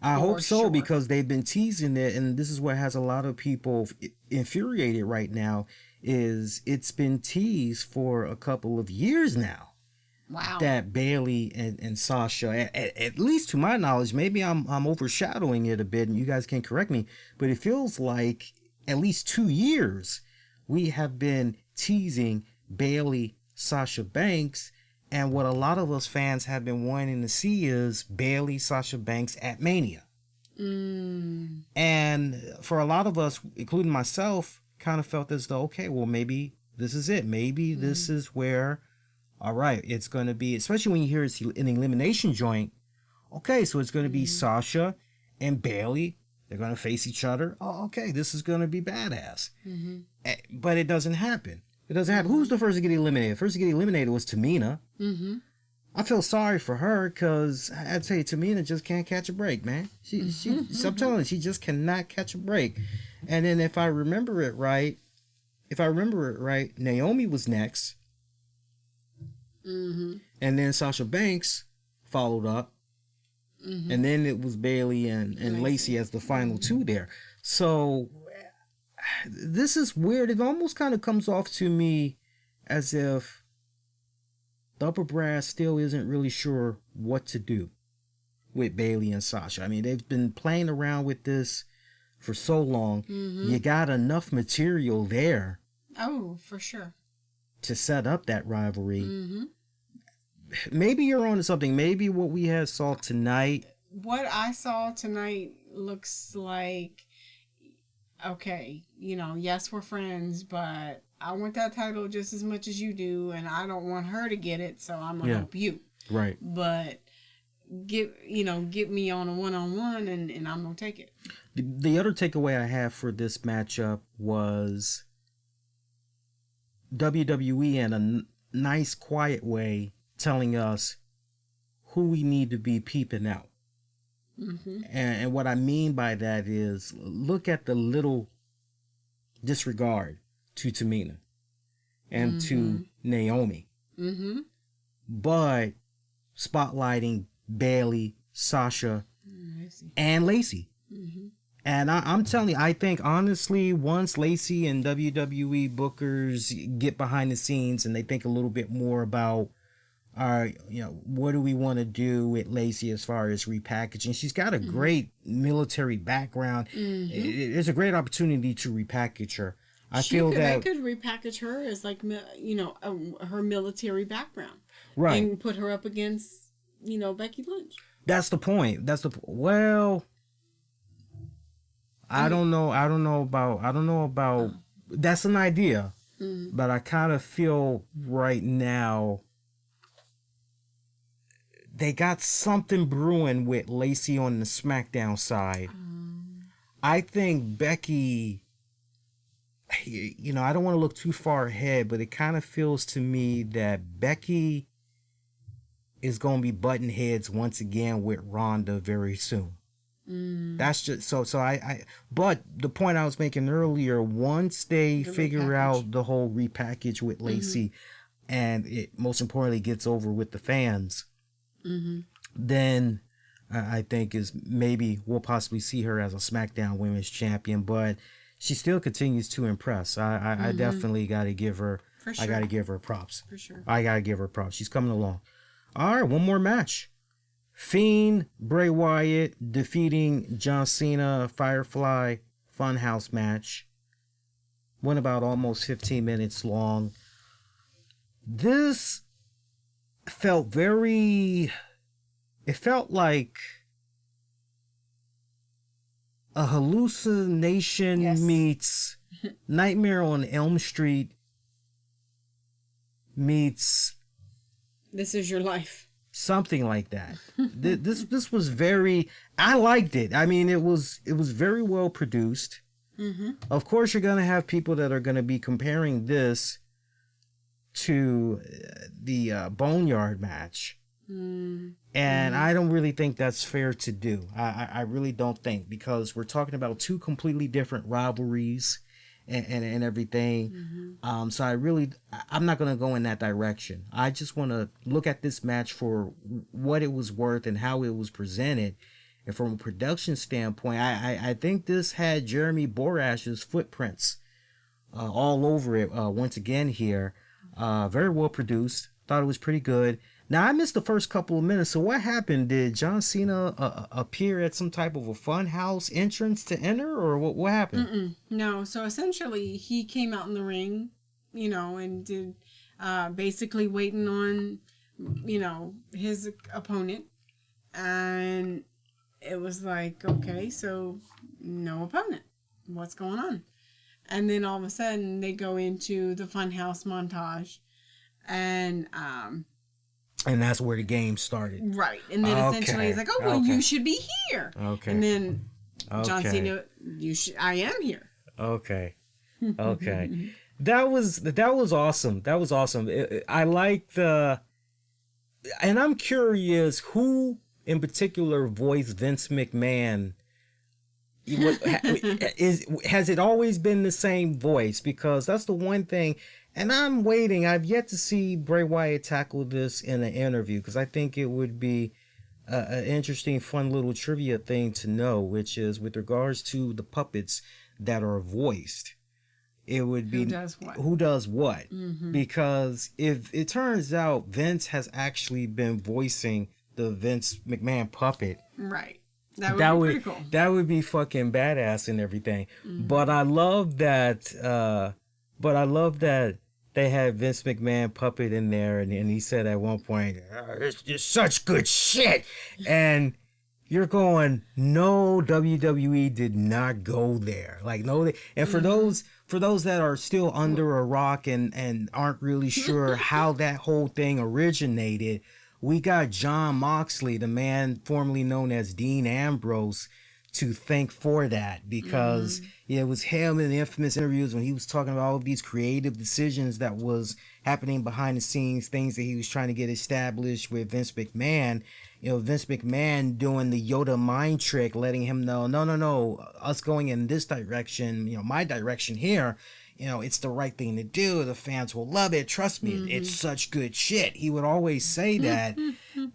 Speaker 1: I hope so, because they've been teasing it, and this is what has a lot of people infuriated right now, is it's been teased for a couple of years now.
Speaker 2: Wow.
Speaker 1: That Bailey and Sasha, at least to my knowledge, maybe I'm overshadowing it a bit, and you guys can correct me, but it feels like at least 2 years we have been teasing Bailey, Sasha Banks, and what a lot of us fans have been wanting to see is Bailey, Sasha Banks at Mania. And for a lot of us, including myself, kind of felt as though, okay, well, maybe this is it. Maybe this is where, all right, it's going to be, especially when you hear it's an elimination joint. Okay, so it's going to be Sasha and Bailey. They're going to face each other. Oh, okay, this is going to be badass. But it doesn't happen. It doesn't happen. Who's the first to get eliminated? First to get eliminated was Tamina. I feel sorry for her because I'd say Tamina just can't catch a break, man. I'm telling you, she just cannot catch a break. And then if I remember it right, Naomi was next. And then Sasha Banks followed up. And then it was Bailey and Lacey as the final two there. So this is weird. It almost kind of comes off to me as if the upper brass still isn't really sure what to do with Bailey and Sasha. I mean, they've been playing around with this for so long. You got enough material there.
Speaker 2: Oh, for sure.
Speaker 1: To set up that rivalry. Maybe you're on to something. Maybe what we had saw tonight.
Speaker 2: What I saw tonight looks like, okay, you know, yes, we're friends, but I want that title just as much as you do, and I don't want her to get it, so I'm gonna help you.
Speaker 1: Right.
Speaker 2: But get me on a one-on-one, and I'm gonna take it.
Speaker 1: The other takeaway I have for this matchup was WWE in a nice, quiet way telling us who we need to be peeping out. And what I mean by that is, look at the little disregard to Tamina and to Naomi. But spotlighting Bailey, Sasha, and Lacey. And I'm telling you, I think honestly, once Lacey and WWE bookers get behind the scenes and they think a little bit more about, you know, what do we want to do with Lacey as far as repackaging? She's got a great military background. It's a great opportunity to repackage her. I feel that
Speaker 2: they could repackage her as, like, you know, her military background,
Speaker 1: right,
Speaker 2: and put her up against, you know, Becky Lynch.
Speaker 1: That's the point. Well, I don't know about. That's an idea, but I kind of feel right now they got something brewing with Lacey on the SmackDown side. I think Becky, you know, I don't want to look too far ahead, but it kind of feels to me that Becky is going to be butting heads once again with Ronda very soon. That's just so but the point I was making earlier, once they figure out the whole repackage with Lacey and it most importantly gets over with the fans, then I think is maybe we'll possibly see her as a SmackDown Women's Champion, but she still continues to impress. I definitely got to give her. For sure. I got to give her props.
Speaker 2: For sure.
Speaker 1: I got to give her props. She's coming along. All right, one more match. Fiend Bray Wyatt defeating John Cena, Firefly Fun House match. Went about almost 15 minutes long. This felt very... It felt like a hallucination meets Nightmare on Elm Street meets...
Speaker 2: This Is Your Life.
Speaker 1: Something like that. This was very... I liked it. I mean, it was very well produced. Mm-hmm. Of course, you're going to have people that are going to be comparing this to the Boneyard match. And I don't really think that's fair to do. I really don't think, because we're talking about two completely different rivalries and everything. So I'm not going to go in that direction. I just want to look at this match for what it was worth and how it was presented. And from a production standpoint, I think this had Jeremy Borash's footprints all over it once again here. Very well produced. Thought it was pretty good. Now, I missed the first couple of minutes. So what happened? Did John Cena appear at some type of a fun house entrance to enter, or what happened?
Speaker 2: No. So essentially, he came out in the ring, and did basically waiting on, his opponent. And it was like, okay, so no opponent. What's going on? And then all of a sudden, they go into the fun house montage. And
Speaker 1: that's where the game started.
Speaker 2: Right. And then essentially he's like, oh, well, you should be here. Okay. And then John Cena, I am here.
Speaker 1: Okay. Okay. That was awesome. That was awesome. I like and I'm curious who in particular voiced Vince McMahon. Has it always been the same voice? Because that's the one thing. And I'm waiting. I've yet to see Bray Wyatt tackle this in an interview, because I think it would be an interesting, fun little trivia thing to know, which is with regards to the puppets that are voiced. It would be who does what. Because if it turns out Vince has actually been voicing the Vince McMahon puppet,
Speaker 2: right? That would be pretty cool.
Speaker 1: That would be fucking badass and everything. But I love that. They had Vince McMahon puppet in there, and he said at one point, "It's such good shit," and you're going, "No, WWE did not go there." Like, no, and for those that are still under a rock and aren't really sure how that whole thing originated, we got Jon Moxley, the man formerly known as Dean Ambrose, to thank for that, because it was him in the infamous interviews when he was talking about all of these creative decisions that was happening behind the scenes, things that he was trying to get established with Vince McMahon. Vince McMahon doing the Yoda mind trick, letting him know, no, us going in this direction, my direction here, it's the right thing to do. The fans will love it. Trust me, it's such good shit. He would always say that.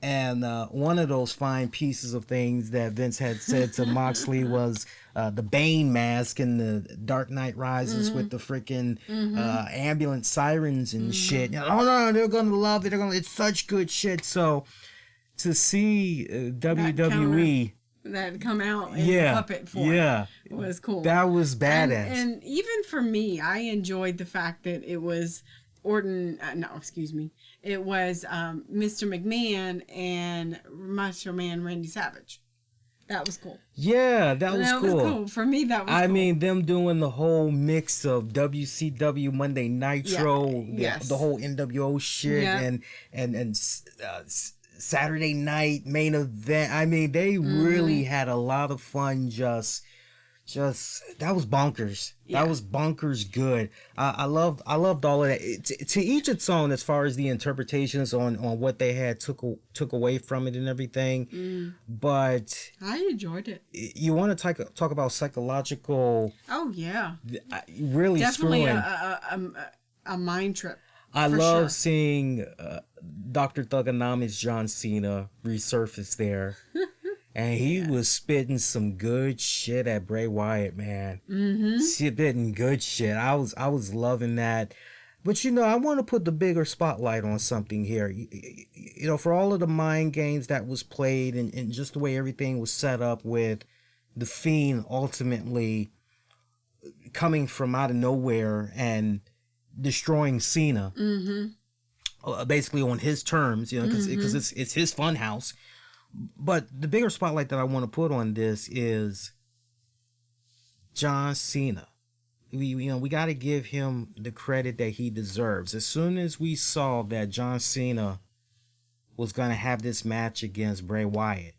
Speaker 1: And one of those fine pieces of things that Vince had said to Moxley was the Bane mask in the Dark Knight Rises with the freaking ambulance sirens and shit. No, they're going to love it. It's such good shit. So to see WWE...
Speaker 2: that come out in puppet form was cool.
Speaker 1: That was badass.
Speaker 2: And even for me, I enjoyed the fact that it was Orton. It was Mr. McMahon and Macho Man Randy Savage. That was cool.
Speaker 1: Yeah, that was cool.
Speaker 2: For me, that was cool.
Speaker 1: I mean, them doing the whole mix of WCW Monday Nitro, the whole NWO shit, and Saturday night main event. I mean, they really had a lot of fun. Just that was bonkers. That was bonkers good. I loved all of that. To each its own, as far as the interpretations on what they had took away from it and everything. But
Speaker 2: I enjoyed it.
Speaker 1: You want to talk about psychological?
Speaker 2: Oh yeah,
Speaker 1: really
Speaker 2: definitely a mind trip.
Speaker 1: I love seeing Dr. Thugonomics John Cena resurface there. And he was spitting some good shit at Bray Wyatt, man. Spitting good shit. I was loving that. But, I want to put the bigger spotlight on something here. For all of the mind games that was played and just the way everything was set up with The Fiend ultimately coming from out of nowhere and destroying Cena. Basically on his terms, because it's his fun house. But the bigger spotlight that I want to put on this is John Cena. We got to give him the credit that he deserves. As soon as we saw that John Cena was going to have this match against Bray Wyatt,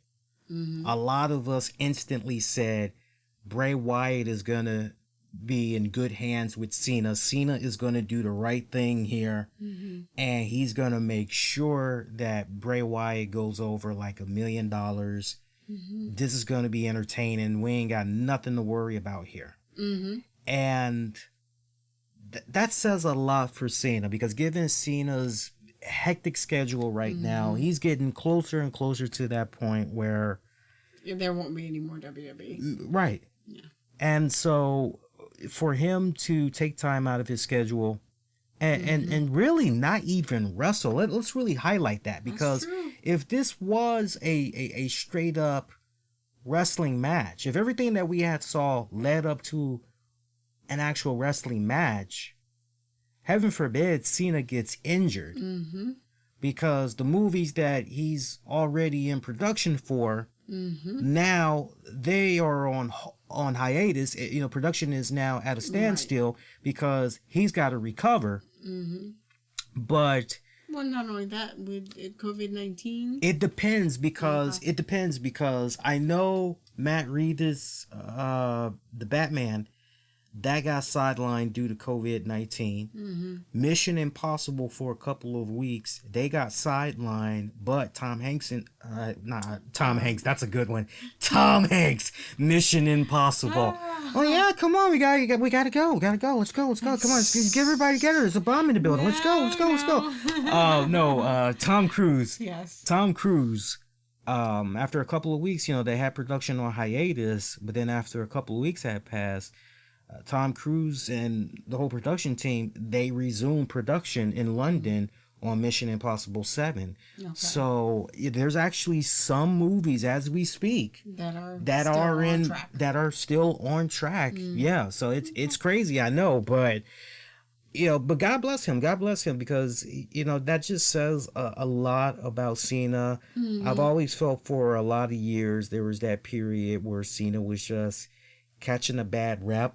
Speaker 1: a lot of us instantly said Bray Wyatt is going to be in good hands with Cena. Cena is going to do the right thing here, and he's going to make sure that Bray Wyatt goes over like $1 million. This is going to be entertaining. We ain't got nothing to worry about here. And that says a lot for Cena, because given Cena's hectic schedule right now, he's getting closer and closer to that point where
Speaker 2: there won't be any more WWE.
Speaker 1: Right.
Speaker 2: Yeah.
Speaker 1: And so for him to take time out of his schedule and really not even wrestle, let's really highlight that, because if this was a straight up wrestling match, if everything that we had saw led up to an actual wrestling match, heaven forbid Cena gets injured, because the movies that he's already in production for, now they are on hiatus. Production is now at a standstill because he's got to recover. But
Speaker 2: not only that, with COVID-19,
Speaker 1: it depends because I know Matt Reeves, the Batman, that got sidelined due to COVID-19. Mission Impossible for a couple of weeks, they got sidelined, but Tom Hanks, that's a good one. Tom Hanks, Mission Impossible. Oh yeah, come on, we gotta go. Let's go. Come on, get everybody together. There's a bomb in the building. Let's go. Tom Cruise.
Speaker 2: Yes.
Speaker 1: Tom Cruise. After a couple of weeks, they had production on hiatus, but then after a couple of weeks had passed, Tom Cruise and the whole production team, they resumed production in London on Mission Impossible 7. Okay. So there's actually some movies as we speak that are still on track. Yeah, so it's crazy, I know, but but God bless him. God bless him, because that just says a lot about Cena. I've always felt for a lot of years there was that period where Cena was just catching a bad rep.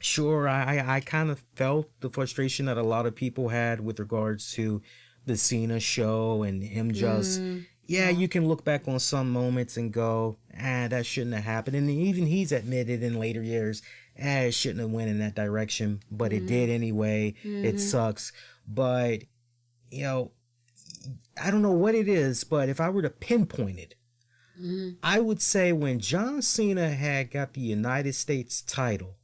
Speaker 1: Sure, I kind of felt the frustration that a lot of people had with regards to the Cena show and him just, you can look back on some moments and go, that shouldn't have happened. And even he's admitted in later years, it shouldn't have went in that direction, but it did anyway. It sucks. But, I don't know what it is, but if I were to pinpoint it, I would say when John Cena had got the United States title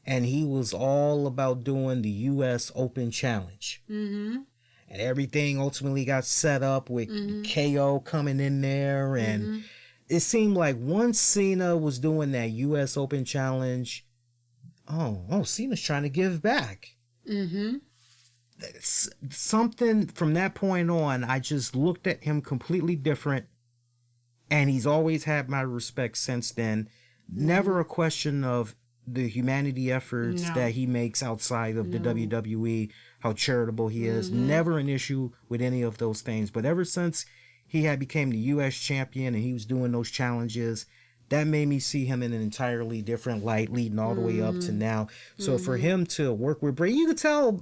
Speaker 1: and he was all about doing the U.S. Open Challenge, and everything ultimately got set up with KO coming in there, and it seemed like once Cena was doing that U.S. Open Challenge, Cena's trying to give back. Something from that point on, I just looked at him completely different. And he's always had my respect since then. Never a question of the humanity efforts that he makes outside of the WWE, how charitable he is. Never an issue with any of those things. But ever since he had became the U.S. champion and he was doing those challenges, that made me see him in an entirely different light, leading all the way up to now. So for him to work with Bray, you could tell,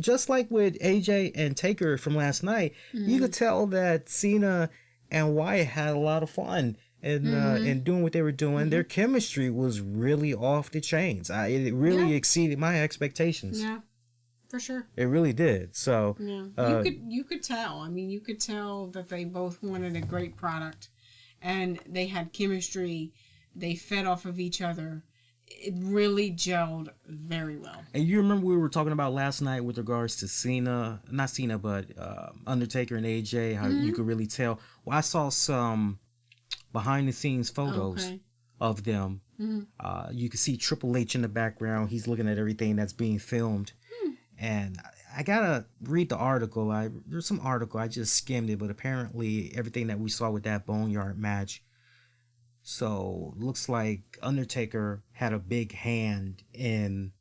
Speaker 1: just like with AJ and Taker from last night, you could tell that Cena and Wyatt had a lot of fun in doing what they were doing. Their chemistry was really off the chains. It really exceeded my expectations.
Speaker 2: Yeah, for sure.
Speaker 1: It really did. So
Speaker 2: you could tell. I mean, you could tell that they both wanted a great product, and they had chemistry. They fed off of each other. It really gelled very well.
Speaker 1: And you remember we were talking about last night with regards to not Cena, but Undertaker and AJ, how you could really tell. Well, I saw some behind the scenes photos of them. You can see Triple H in the background. He's looking at everything that's being filmed. And I gotta read the article. There's some article, I just skimmed it, but apparently everything that we saw with that Boneyard match. So looks like Undertaker had a big hand in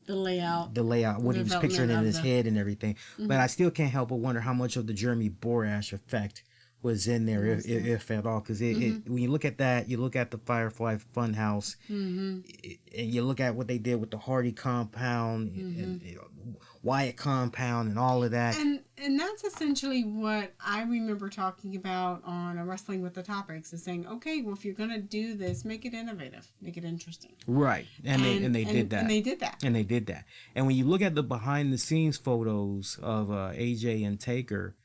Speaker 1: the layout, what he was picturing in his head and everything. But I still can't help but wonder how much of the Jeremy Borash effect was in there, if at all. Because when you look at that, you look at the Firefly Fun House, and you look at what they did with the Hardy compound, and Wyatt compound, and all of that.
Speaker 2: And that's essentially what I remember talking about on Wrestling with the Topics, is saying, okay, well, if you're going to do this, make it innovative, make it interesting.
Speaker 1: Right. And they did that.
Speaker 2: And they did that.
Speaker 1: And they did that. And when you look at the behind the scenes photos of AJ and Taker,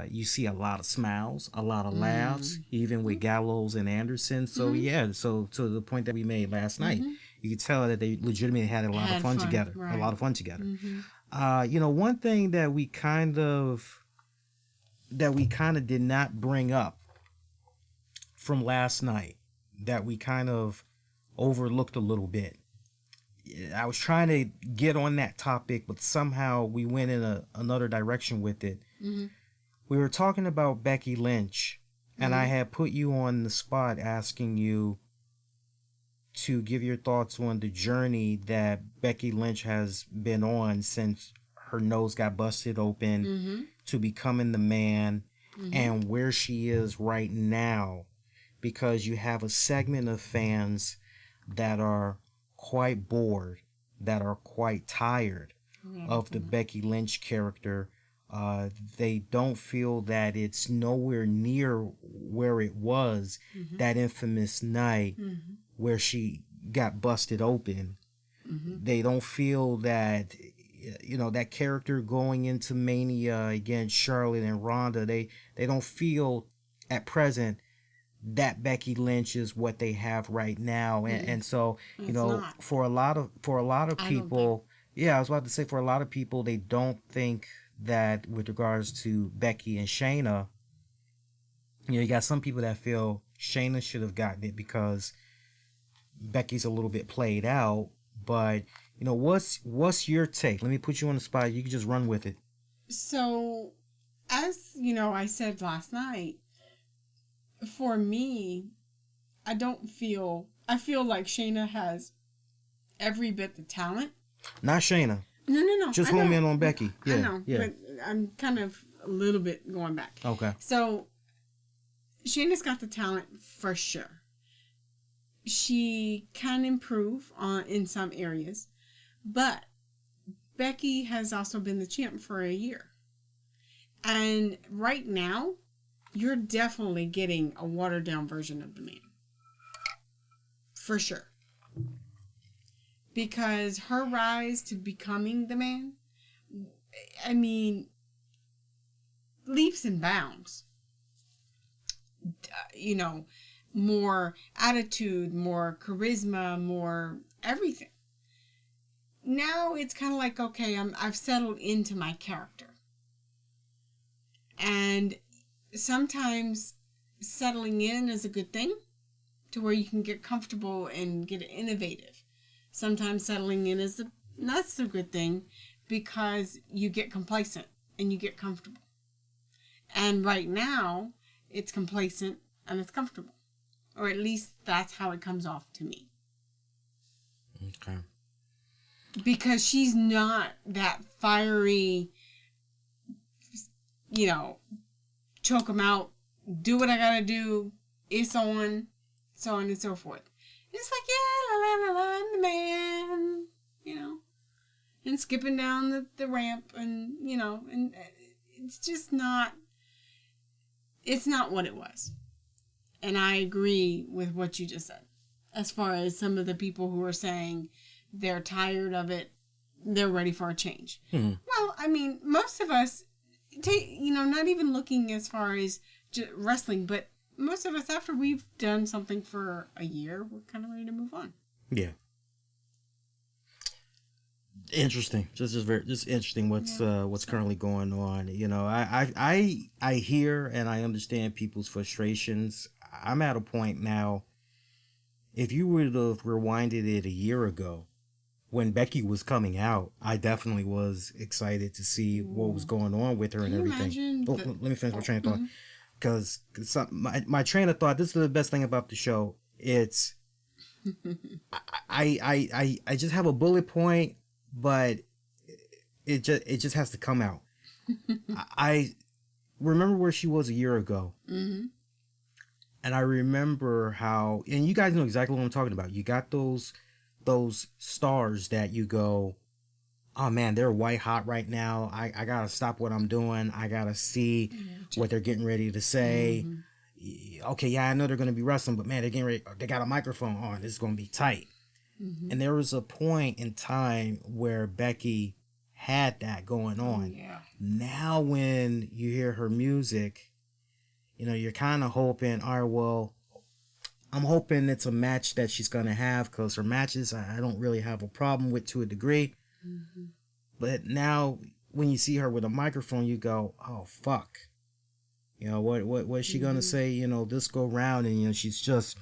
Speaker 1: you see a lot of smiles, a lot of laughs, even with Gallows and Anderson. So so to the point that we made last night, you could tell that they legitimately had a lot of fun together. Right. A lot of fun together. One thing that we kind of did not bring up from last night, that we kind of overlooked a little bit. I was trying to get on that topic, but somehow we went in another direction with it. We were talking about Becky Lynch, and I had put you on the spot asking you to give your thoughts on the journey that Becky Lynch has been on since her nose got busted open to becoming the man, and where she is right now. Because you have a segment of fans that are quite bored, that are quite tired of the Becky Lynch character. They don't feel that it's nowhere near where it was that infamous night where she got busted open. They don't feel that, that character going into Mania against Charlotte and Ronda, they don't feel at present that Becky Lynch is what they have right now. And so, for a lot of people, I was about to say, for a lot of people, they don't think that with regards to Becky and Shayna, you got some people that feel Shayna should have gotten it because Becky's a little bit played out. But what's your take? Let me put you on the spot. You can just run with it.
Speaker 2: So, as I said last night, for me, I feel like Shayna has every bit the talent.
Speaker 1: Not Shayna.
Speaker 2: No.
Speaker 1: Just home in on Becky. Yeah,
Speaker 2: I know, but I'm kind of a little bit going back.
Speaker 1: Okay.
Speaker 2: So, Shayna's got the talent for sure. She can improve in some areas, but Becky has also been the champ for a year. And right now, you're definitely getting a watered down version of the man. For sure. Because her rise to becoming the man, I mean, leaps and bounds. More attitude, more charisma, more everything. Now it's kind of like, okay, I've settled into my character. And sometimes settling in is a good thing, to where you can get comfortable and get innovative. Sometimes settling in is not so good thing, because you get complacent and you get comfortable. And right now, it's complacent and it's comfortable. Or at least that's how it comes off to me.
Speaker 1: Okay.
Speaker 2: Because she's not that fiery, choke them out, do what I gotta do, it's on, so on and so forth. It's like, yeah, la la la, I'm the man, and skipping down the ramp, and, and it's just not, it's not what it was. And I agree with what you just said. As far as some of the people who are saying they're tired of it, they're ready for a change. Well, I mean, most of us, not even looking as far as wrestling, but most of us, after we've done something for a year, we're kind of ready to move on.
Speaker 1: Yeah. Interesting. Just interesting what's currently going on. I hear and I understand people's frustrations. I'm at a point now. If you would have rewinded it a year ago, when Becky was coming out, I definitely was excited to see what was going on with her and everything. Let me finish my train of thought. Because my train of thought, this is the best thing about the show. It's I just have a bullet point, but it just has to come out. I remember where she was a year ago. Mm-hmm. And I remember how, and you guys know exactly what I'm talking about. You got those stars that you go, oh man, they're white hot right now. I gotta stop what I'm doing. I gotta see what they're getting ready to say. Mm-hmm. Okay, yeah, I know they're gonna be wrestling, but man, they're getting ready. They got a microphone on. This is gonna be tight. Mm-hmm. And there was a point in time where Becky had that going on. Yeah. Now, when you hear her music, you're kind of hoping, all right, well, I'm hoping it's a match that she's going to have, because her matches, I don't really have a problem with to a degree. Mm-hmm. But now when you see her with a microphone, you go, oh, fuck. What's she going to say, this go round, and, she's just,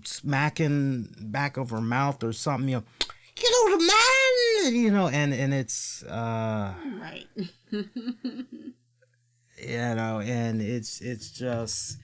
Speaker 1: smacking back of her mouth or something, the man, and it's, right. And it's just,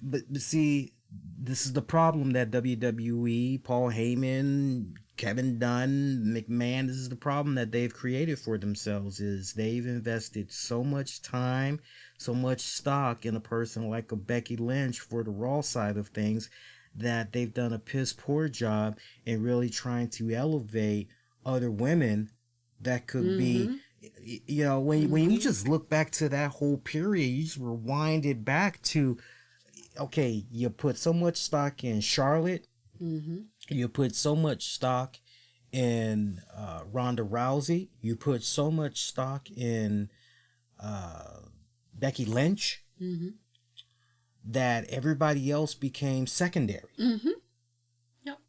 Speaker 1: but see, this is the problem that WWE, Paul Heyman, Kevin Dunn, McMahon, this is the problem that they've created for themselves, is they've invested so much time, so much stock in a person like a Becky Lynch for the Raw side of things, that they've done a piss poor job in really trying to elevate other women that could be, when you just look back to that whole period, you just rewind it back to, okay, you put so much stock in Charlotte, you put so much stock in Ronda Rousey, you put so much stock in Becky Lynch, that everybody else became secondary. Yep.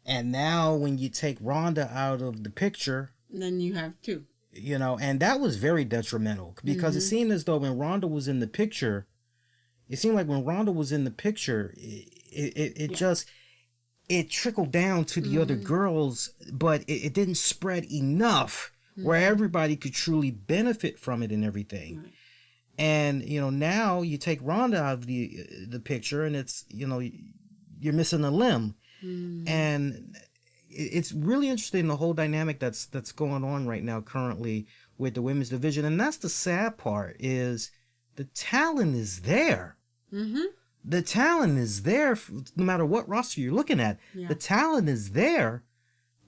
Speaker 1: And now when you take Ronda out of the picture,
Speaker 2: then you have two.
Speaker 1: And that was very detrimental, because it seemed as though when Ronda was in the picture, it it trickled down to the other girls, but it didn't spread enough where everybody could truly benefit from it and everything. Right. And, now you take Ronda out of the picture, and it's, you're missing a limb. And it's really interesting, the whole dynamic that's going on right now currently with the women's division. And that's the sad part, is the talent is there. The talent is there, no matter what roster you're looking at. Yeah. The talent is there.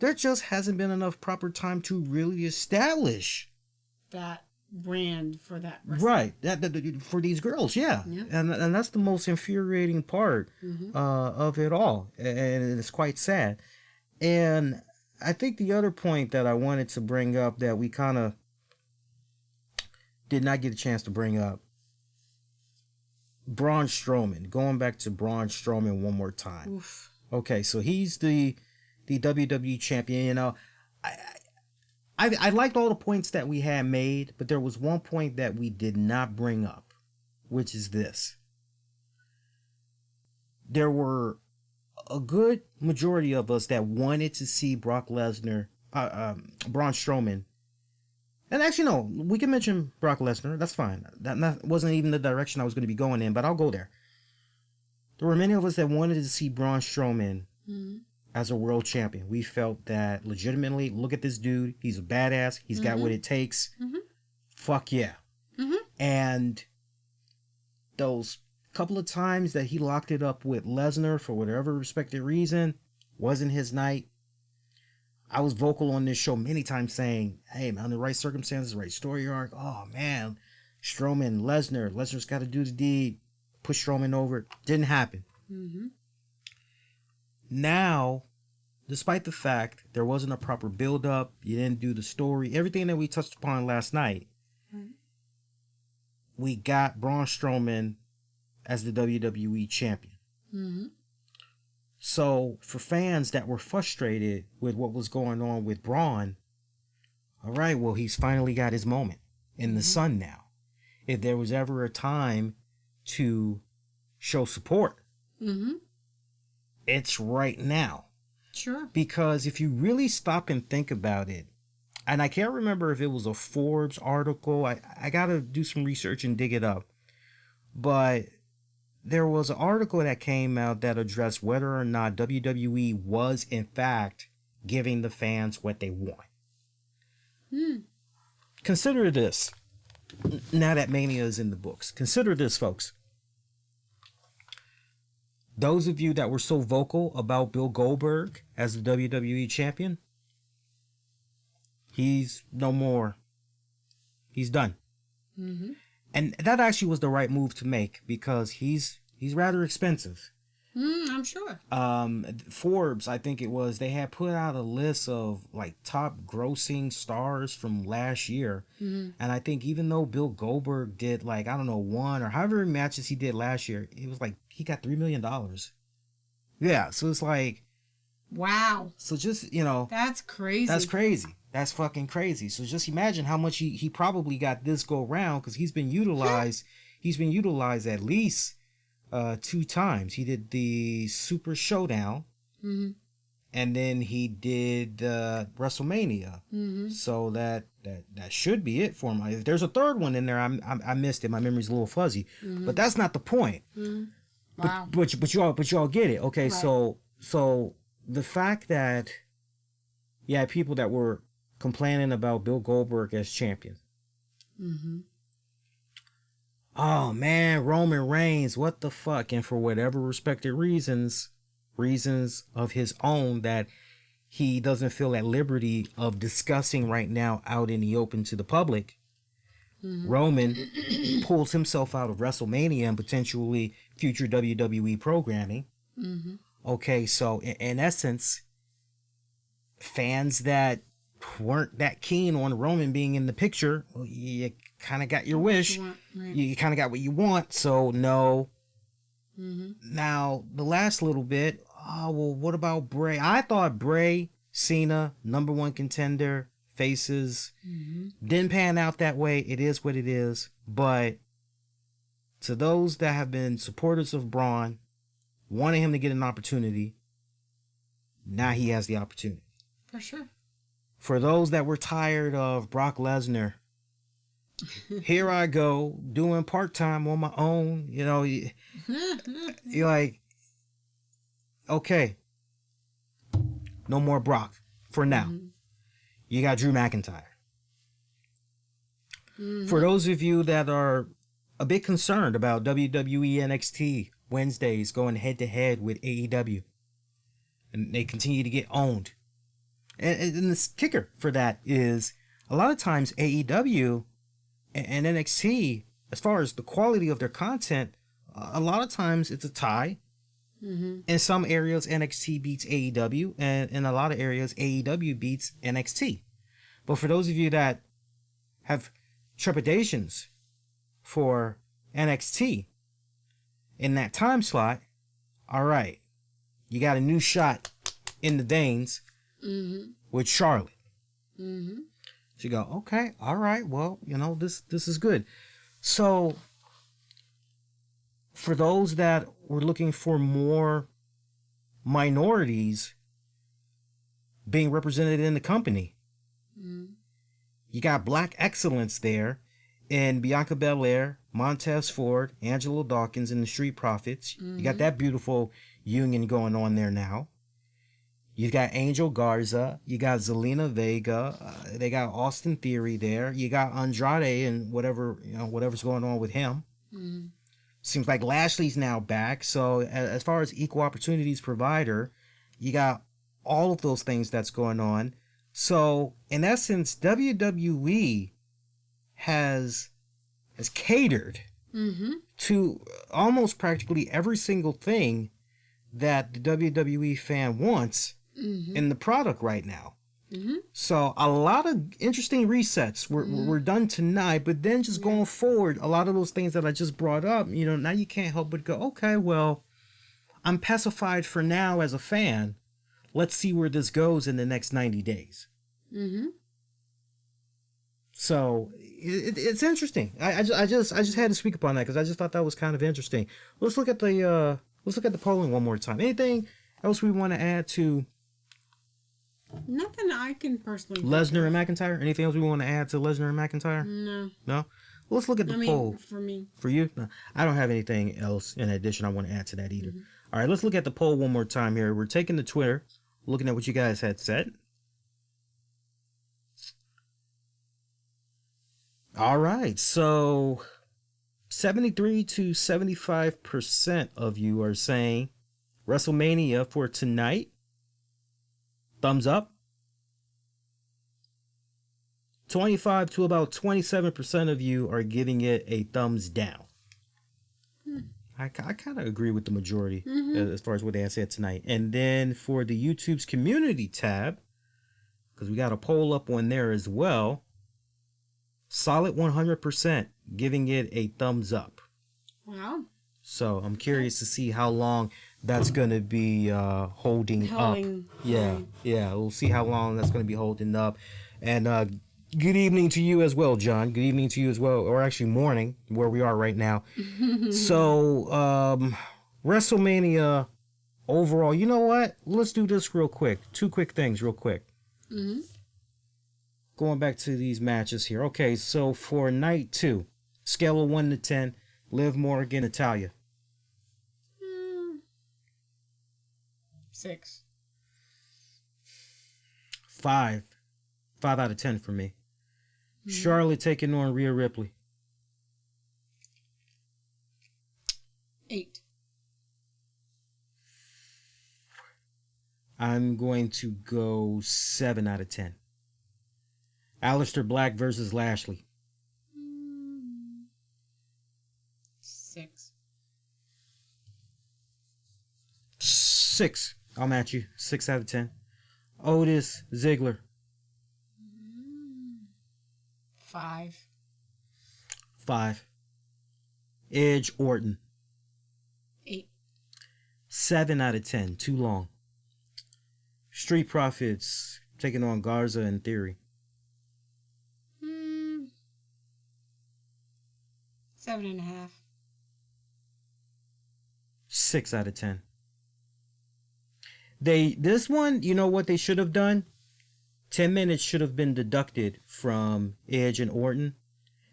Speaker 1: There just hasn't been enough proper time to really establish
Speaker 2: that brand for that wrestling.
Speaker 1: Right, that for these girls, yeah. And that's the most infuriating part of it all, and it's quite sad. And I think the other point that I wanted to bring up that we kind of did not get a chance to bring up, Braun Strowman. Going back to Braun Strowman one more time. Oof. Okay, so he's the WWE champion. I liked all the points that we had made, but there was one point that we did not bring up, which is this. There were a good majority of us that wanted to see Braun Strowman. And actually, no, we can mention Brock Lesnar. That's fine. That wasn't even the direction I was going to be going in, but I'll go there. There were many of us that wanted to see Braun Strowman as a world champion. We felt that legitimately, look at this dude. He's a badass. He's got what it takes. Fuck yeah. And those couple of times that he locked it up with Lesnar for whatever respected reason, wasn't his night. I was vocal on this show many times saying, hey, man, under the right circumstances, right story arc, oh, man, Strowman, Lesnar's got to do the deed, push Strowman over. Didn't happen. Now, despite the fact there wasn't a proper build-up, you didn't do the story, everything that we touched upon last night, we got Braun Strowman as the WWE champion. So, for fans that were frustrated with what was going on with Braun, all right, well, he's finally got his moment in the sun now. If there was ever a time to show support.
Speaker 2: Mm-hmm.
Speaker 1: It's right now.
Speaker 2: Sure.
Speaker 1: Because if you really stop and think about it, and I can't remember if it was a Forbes article, I got to do some research and dig it up. But there was an article that came out that addressed whether or not WWE was, in fact, giving the fans what they want. Consider this. Now that Mania is in the books. Consider this, folks. Those of you that were so vocal about Bill Goldberg as the WWE champion, he's no more. He's done. Mm-hmm. And that actually was the right move to make because he's rather expensive.
Speaker 2: I'm sure.
Speaker 1: Forbes, I think it was, they had put out a list of like top grossing stars from last year. Mm-hmm. And I think even though Bill Goldberg did like, I don't know, one or however many matches he did last year, it was like he got $3 million. Yeah. So it's like,
Speaker 2: wow.
Speaker 1: So just, you know,
Speaker 2: that's crazy.
Speaker 1: That's crazy. That's fucking crazy. So just imagine how much he probably got this go round because he's been utilized. He's been utilized at least 2 times. He did the Super Showdown, mm-hmm. and then he did WrestleMania. Mm-hmm. So that should be it for him. If there's a third one in there, I missed it. My memory's a little fuzzy, mm-hmm. but that's not the point.
Speaker 2: Mm-hmm. Wow.
Speaker 1: But y'all get it. Okay, right. So the fact that people that were complaining about Bill Goldberg as champion. Mm-hmm. Oh man, Roman Reigns, what the fuck? And for whatever respected reasons of his own that he doesn't feel at liberty of discussing right now out in the open to the public, mm-hmm. Roman pulls himself out of WrestleMania and potentially future WWE programming. Mm-hmm. Okay, so in essence, fans that weren't that keen on Roman being in the picture, well, you kind of got your wish. You kind of got what you want, so no. Mm-hmm. Now, the last little bit, what about Bray? I thought Bray, Cena, number 1 contender, faces, mm-hmm. didn't pan out that way. It is what it is. But to those that have been supporters of Braun, wanting him to get an opportunity, now he has the opportunity.
Speaker 2: For sure.
Speaker 1: For those that were tired of Brock Lesnar, here I go doing part-time on my own. You know, you're like, okay, no more Brock for now. Mm-hmm. You got Drew McIntyre. Mm-hmm. For those of you that are a bit concerned about WWE NXT Wednesdays going head-to-head with AEW, and they continue to get owned. And the kicker for that is a lot of times AEW and NXT, as far as the quality of their content, a lot of times it's a tie. Mm-hmm. In some areas, NXT beats AEW, and in a lot of areas, AEW beats NXT. But for those of you that have trepidations for NXT in that time slot, all right, you got a new shot in the veins. Mm-hmm. With Charlotte. Mm-hmm. So you go, okay, all right, well, you know, this is good. So for those that were looking for more minorities being represented in the company, mm-hmm. you got Black excellence there in Bianca Belair, Montez Ford, Angelo Dawkins, and the Street Profits. Mm-hmm. You got that beautiful union going on there now. You got Angel Garza, you got Zelina Vega, they got Austin Theory there, you got Andrade and whatever's going on with him. Mm-hmm. Seems like Lashley's now back. So as far as equal opportunities provider, you got all of those things that's going on. So in essence, WWE has catered mm-hmm. to almost practically every single thing that the WWE fan wants. Mm-hmm. in the product right now. Mm-hmm. So a lot of interesting resets were done tonight, but then just going forward, a lot of those things that I just brought up, you know, now you can't help but go, okay, well, I'm pacified for now as a fan. Let's see where this goes in the next 90 days. Mm-hmm. So it's interesting. I just had to speak upon that because I just thought that was kind of interesting. Let's look at the polling one more time. Anything else we want to add to
Speaker 2: Nothing I can personally
Speaker 1: Lesnar and McIntyre? Anything else we want to add to Lesnar and McIntyre?
Speaker 2: No.
Speaker 1: No? Well, let's look at the poll.
Speaker 2: For me.
Speaker 1: For you? No, I don't have anything else in addition I want to add to that either. All right, let's look at the poll one more time here. We're taking the Twitter, looking at what you guys had said. All right, so 73 to 75% of you are saying WrestleMania for tonight. Thumbs up. 25 to about 27% of you are giving it a thumbs down. I kind of agree with the majority as far as what they had said tonight. And then for the YouTube's community tab, because we got a poll up on there as well, solid 100% giving it a thumbs up.
Speaker 2: Wow.
Speaker 1: So I'm curious to see how long that's going to be holding up. Yeah. We'll see how long that's going to be holding up. And good evening to you as well, John. Good evening to you as well, or actually morning, where we are right now. So WrestleMania overall, you know what? Let's do this real quick. Two quick things real quick. Going back to these matches here. Okay, so for night 2, scale of 1 to 10, Liv Morgan, Natalya.
Speaker 2: 6.
Speaker 1: 5. 5 out of 10 for me. Charlotte taking on Rhea Ripley.
Speaker 2: 8.
Speaker 1: I'm going to go 7 out of 10. Alistair Black versus Lashley.
Speaker 2: 6.
Speaker 1: 6. I'll match you. 6 out of 10. Otis, Ziggler.
Speaker 2: 5.
Speaker 1: 5. Edge, Orton.
Speaker 2: 8.
Speaker 1: 7 out of 10. Too long. Street Profits taking on Garza in Theory.
Speaker 2: 7.5.
Speaker 1: 6 out of 10. This one, you know what they should have done? 10 minutes should have been deducted from Edge and Orton.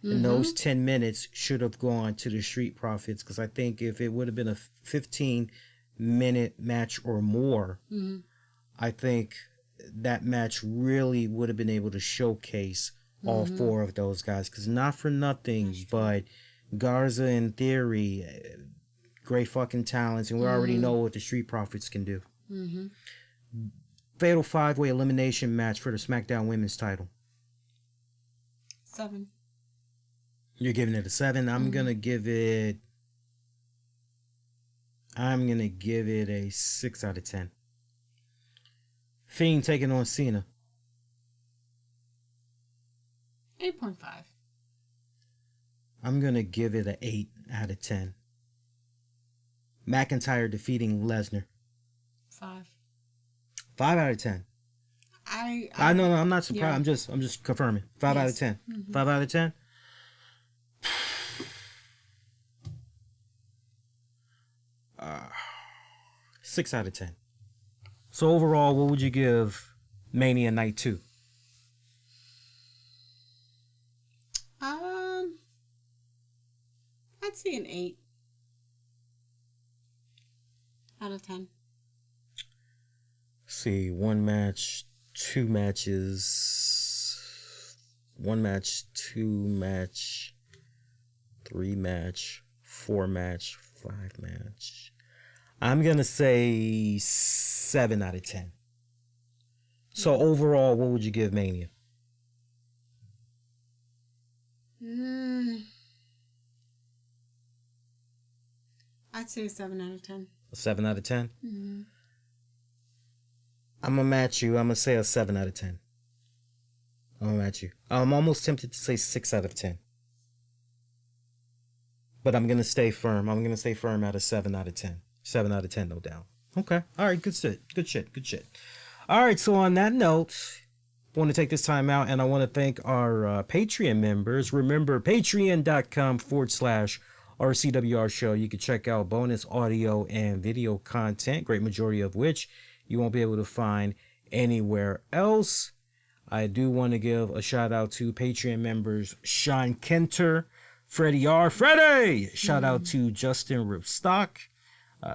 Speaker 1: And those 10 minutes should have gone to the Street Profits. Because I think if it would have been a 15-minute match or more, I think that match really would have been able to showcase all 4 of those guys. Because not for nothing, but Garza in Theory, great fucking talents. And we already know what the Street Profits can do. Fatal 5-way elimination match for the SmackDown Women's title.
Speaker 2: 7.
Speaker 1: You're giving it a 7. I'm gonna give it a 6 out of 10. Fiend taking on Cena.
Speaker 2: 8.5.
Speaker 1: I'm gonna give it a 8 out of 10. McIntyre defeating Lesnar.
Speaker 2: 5.
Speaker 1: 5 out of 10. I know, I'm not surprised. Yeah. I'm just confirming. 5 out of 10. 5 out of 10. Uh, 6 out of 10. So overall, what would you give Mania Night 2?
Speaker 2: I'd say an 8 out of 10.
Speaker 1: See, 1 match, 2 matches, 1 match, 2 match, 3 match, 4 match, 5 match. I'm going to say 7 out of 10. So overall, what would you give Mania?
Speaker 2: I'd say a 7 out of 10.
Speaker 1: A 7 out of 10? I'm going to match you. I'm going to say a 7 out of 10. I'm going to match you. I'm almost tempted to say 6 out of 10. But I'm going to stay firm. I'm going to stay firm at a 7 out of 10. 7 out of 10, no doubt. Okay. All right. Good shit. Good shit. Good shit. All right. So on that note, want to take this time out, and I want to thank our Patreon members. Remember, patreon.com/RCWR show. You can check out bonus audio and video content, great majority of which you won't be able to find anywhere else. I do want to give a shout out to Patreon members Sean Kenter, Freddie R. Freddie! Shout out to Justin Ripstock.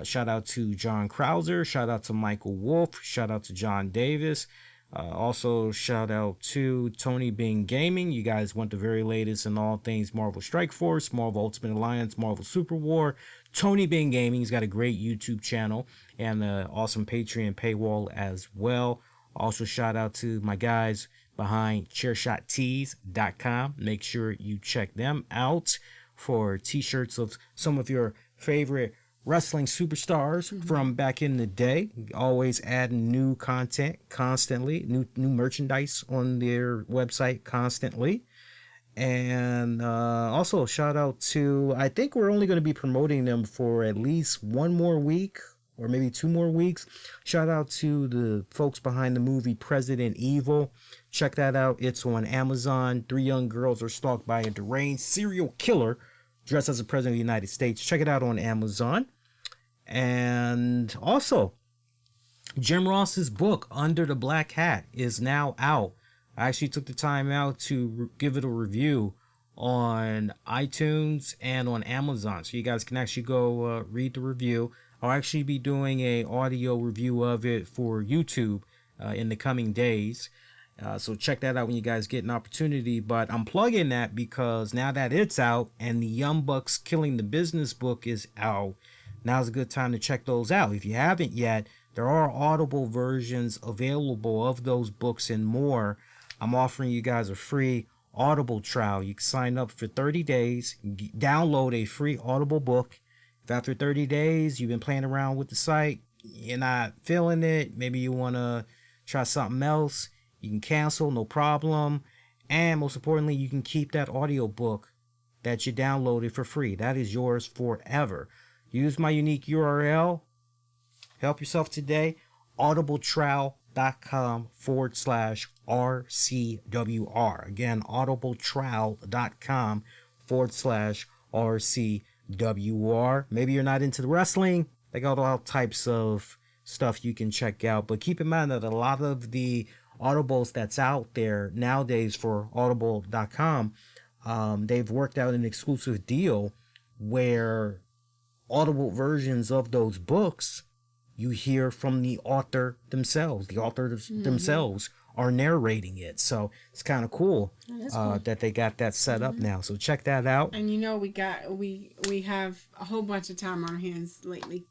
Speaker 1: Shout out to John Krauser. Shout out to Michael Wolf. Shout out to John Davis. Also, shout out to Tony Bing Gaming. You guys want the very latest in all things Marvel Strike Force, Marvel Ultimate Alliance, Marvel Super War. Tony Bing Gaming, he's got a great YouTube channel and an awesome Patreon paywall as well. Also, shout out to my guys behind ChairShotTees.com. Make sure you check them out for t-shirts of some of your favorite wrestling superstars from back in the day. Always adding new content constantly, new merchandise on their website constantly. And also shout out to, I think we're only going to be promoting them for at least one more week or maybe 2 more weeks. Shout out to the folks behind the movie President Evil. Check that out. It's on Amazon. 3 young girls are stalked by a deranged serial killer dressed as the President of the United States. Check it out on Amazon. And also, Jim Ross's book, Under the Black Hat, is now out. I actually took the time out to give it a review on iTunes and on Amazon. So you guys can actually go read the review. I'll actually be doing a audio review of it for YouTube in the coming days. So check that out when you guys get an opportunity. But I'm plugging that because now that it's out and the Young Bucks Killing the Business book is out, now's a good time to check those out. If you haven't yet, there are Audible versions available of those books and more. I'm offering you guys a free Audible trial. You can sign up for 30 days, download a free Audible book. If after 30 days you've been playing around with the site, you're not feeling it, maybe you want to try something else, you can cancel, no problem. And most importantly, you can keep that audio book that you downloaded for free. That is yours forever. Use my unique URL. Help yourself today. audibletrial.com/RCWR. Again, audibletrial.com/RCWR. Maybe you're not into the wrestling. They got all types of stuff you can check out. But keep in mind that a lot of the Audibles that's out there nowadays for audible.com, they've worked out an exclusive deal where Audible versions of those books you hear from the author themselves. The authors themselves are narrating it. So it's kind of cool, that they got that set up now. So check that out.
Speaker 2: And you know, we have a whole bunch of time on our hands lately.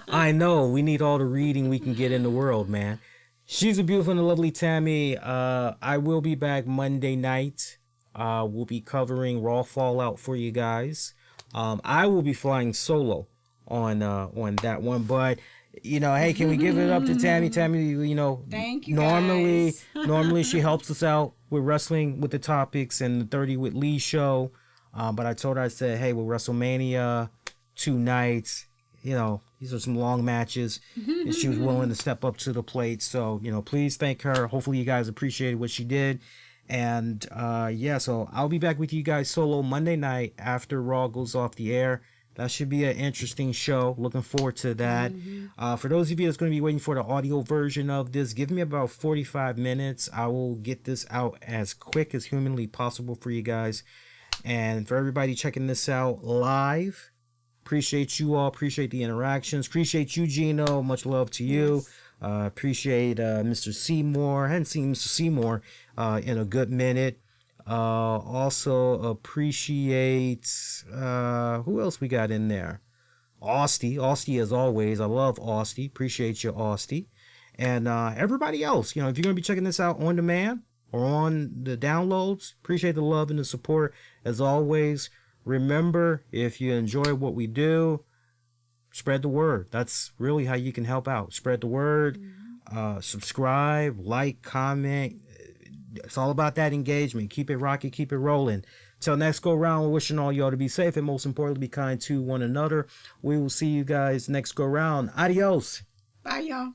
Speaker 1: I know. We need all the reading we can get in the world, man. She's a beautiful and a lovely Tammy. I will be back Monday night. We'll be covering Raw Fallout for you guys. I will be flying solo on that one, but you know, hey, can we give it up to Tammy? Tammy, you know,
Speaker 2: thank you.
Speaker 1: Normally she helps us out with wrestling with the topics and the 30 with Lee show. But I told her, I said, hey, with Wrestlemania 2 nights, you know, these are some long matches, and she was willing to step up to the plate. So, you know, please thank her. Hopefully you guys appreciated what she did. And so I'll be back with you guys solo Monday night after Raw goes off the air. That should be an interesting show. Looking forward to that. For those of you that's going to be waiting for the audio version of this, give me about 45 minutes. I will get this out as quick as humanly possible for you guys. And for everybody checking this out live, appreciate you all. Appreciate the interactions. Appreciate you, Gino. Much love to you. Appreciate Mr. Seymour. I hadn't seen Mr. Seymour in a good minute. Also appreciate who else we got in there? Austie as always. I love Austie. Appreciate you, Austie. And everybody else, you know, if you're gonna be checking this out on demand or on the downloads, appreciate the love and the support as always. Remember, if you enjoy what we do, spread the word. That's really how you can help out. Spread the word. Subscribe, like, comment. It's all about that engagement. Keep it rocky, keep it rolling. Till next go round, we're wishing all y'all to be safe and most importantly, be kind to one another. We will see you guys next go round. Adios.
Speaker 2: Bye, y'all.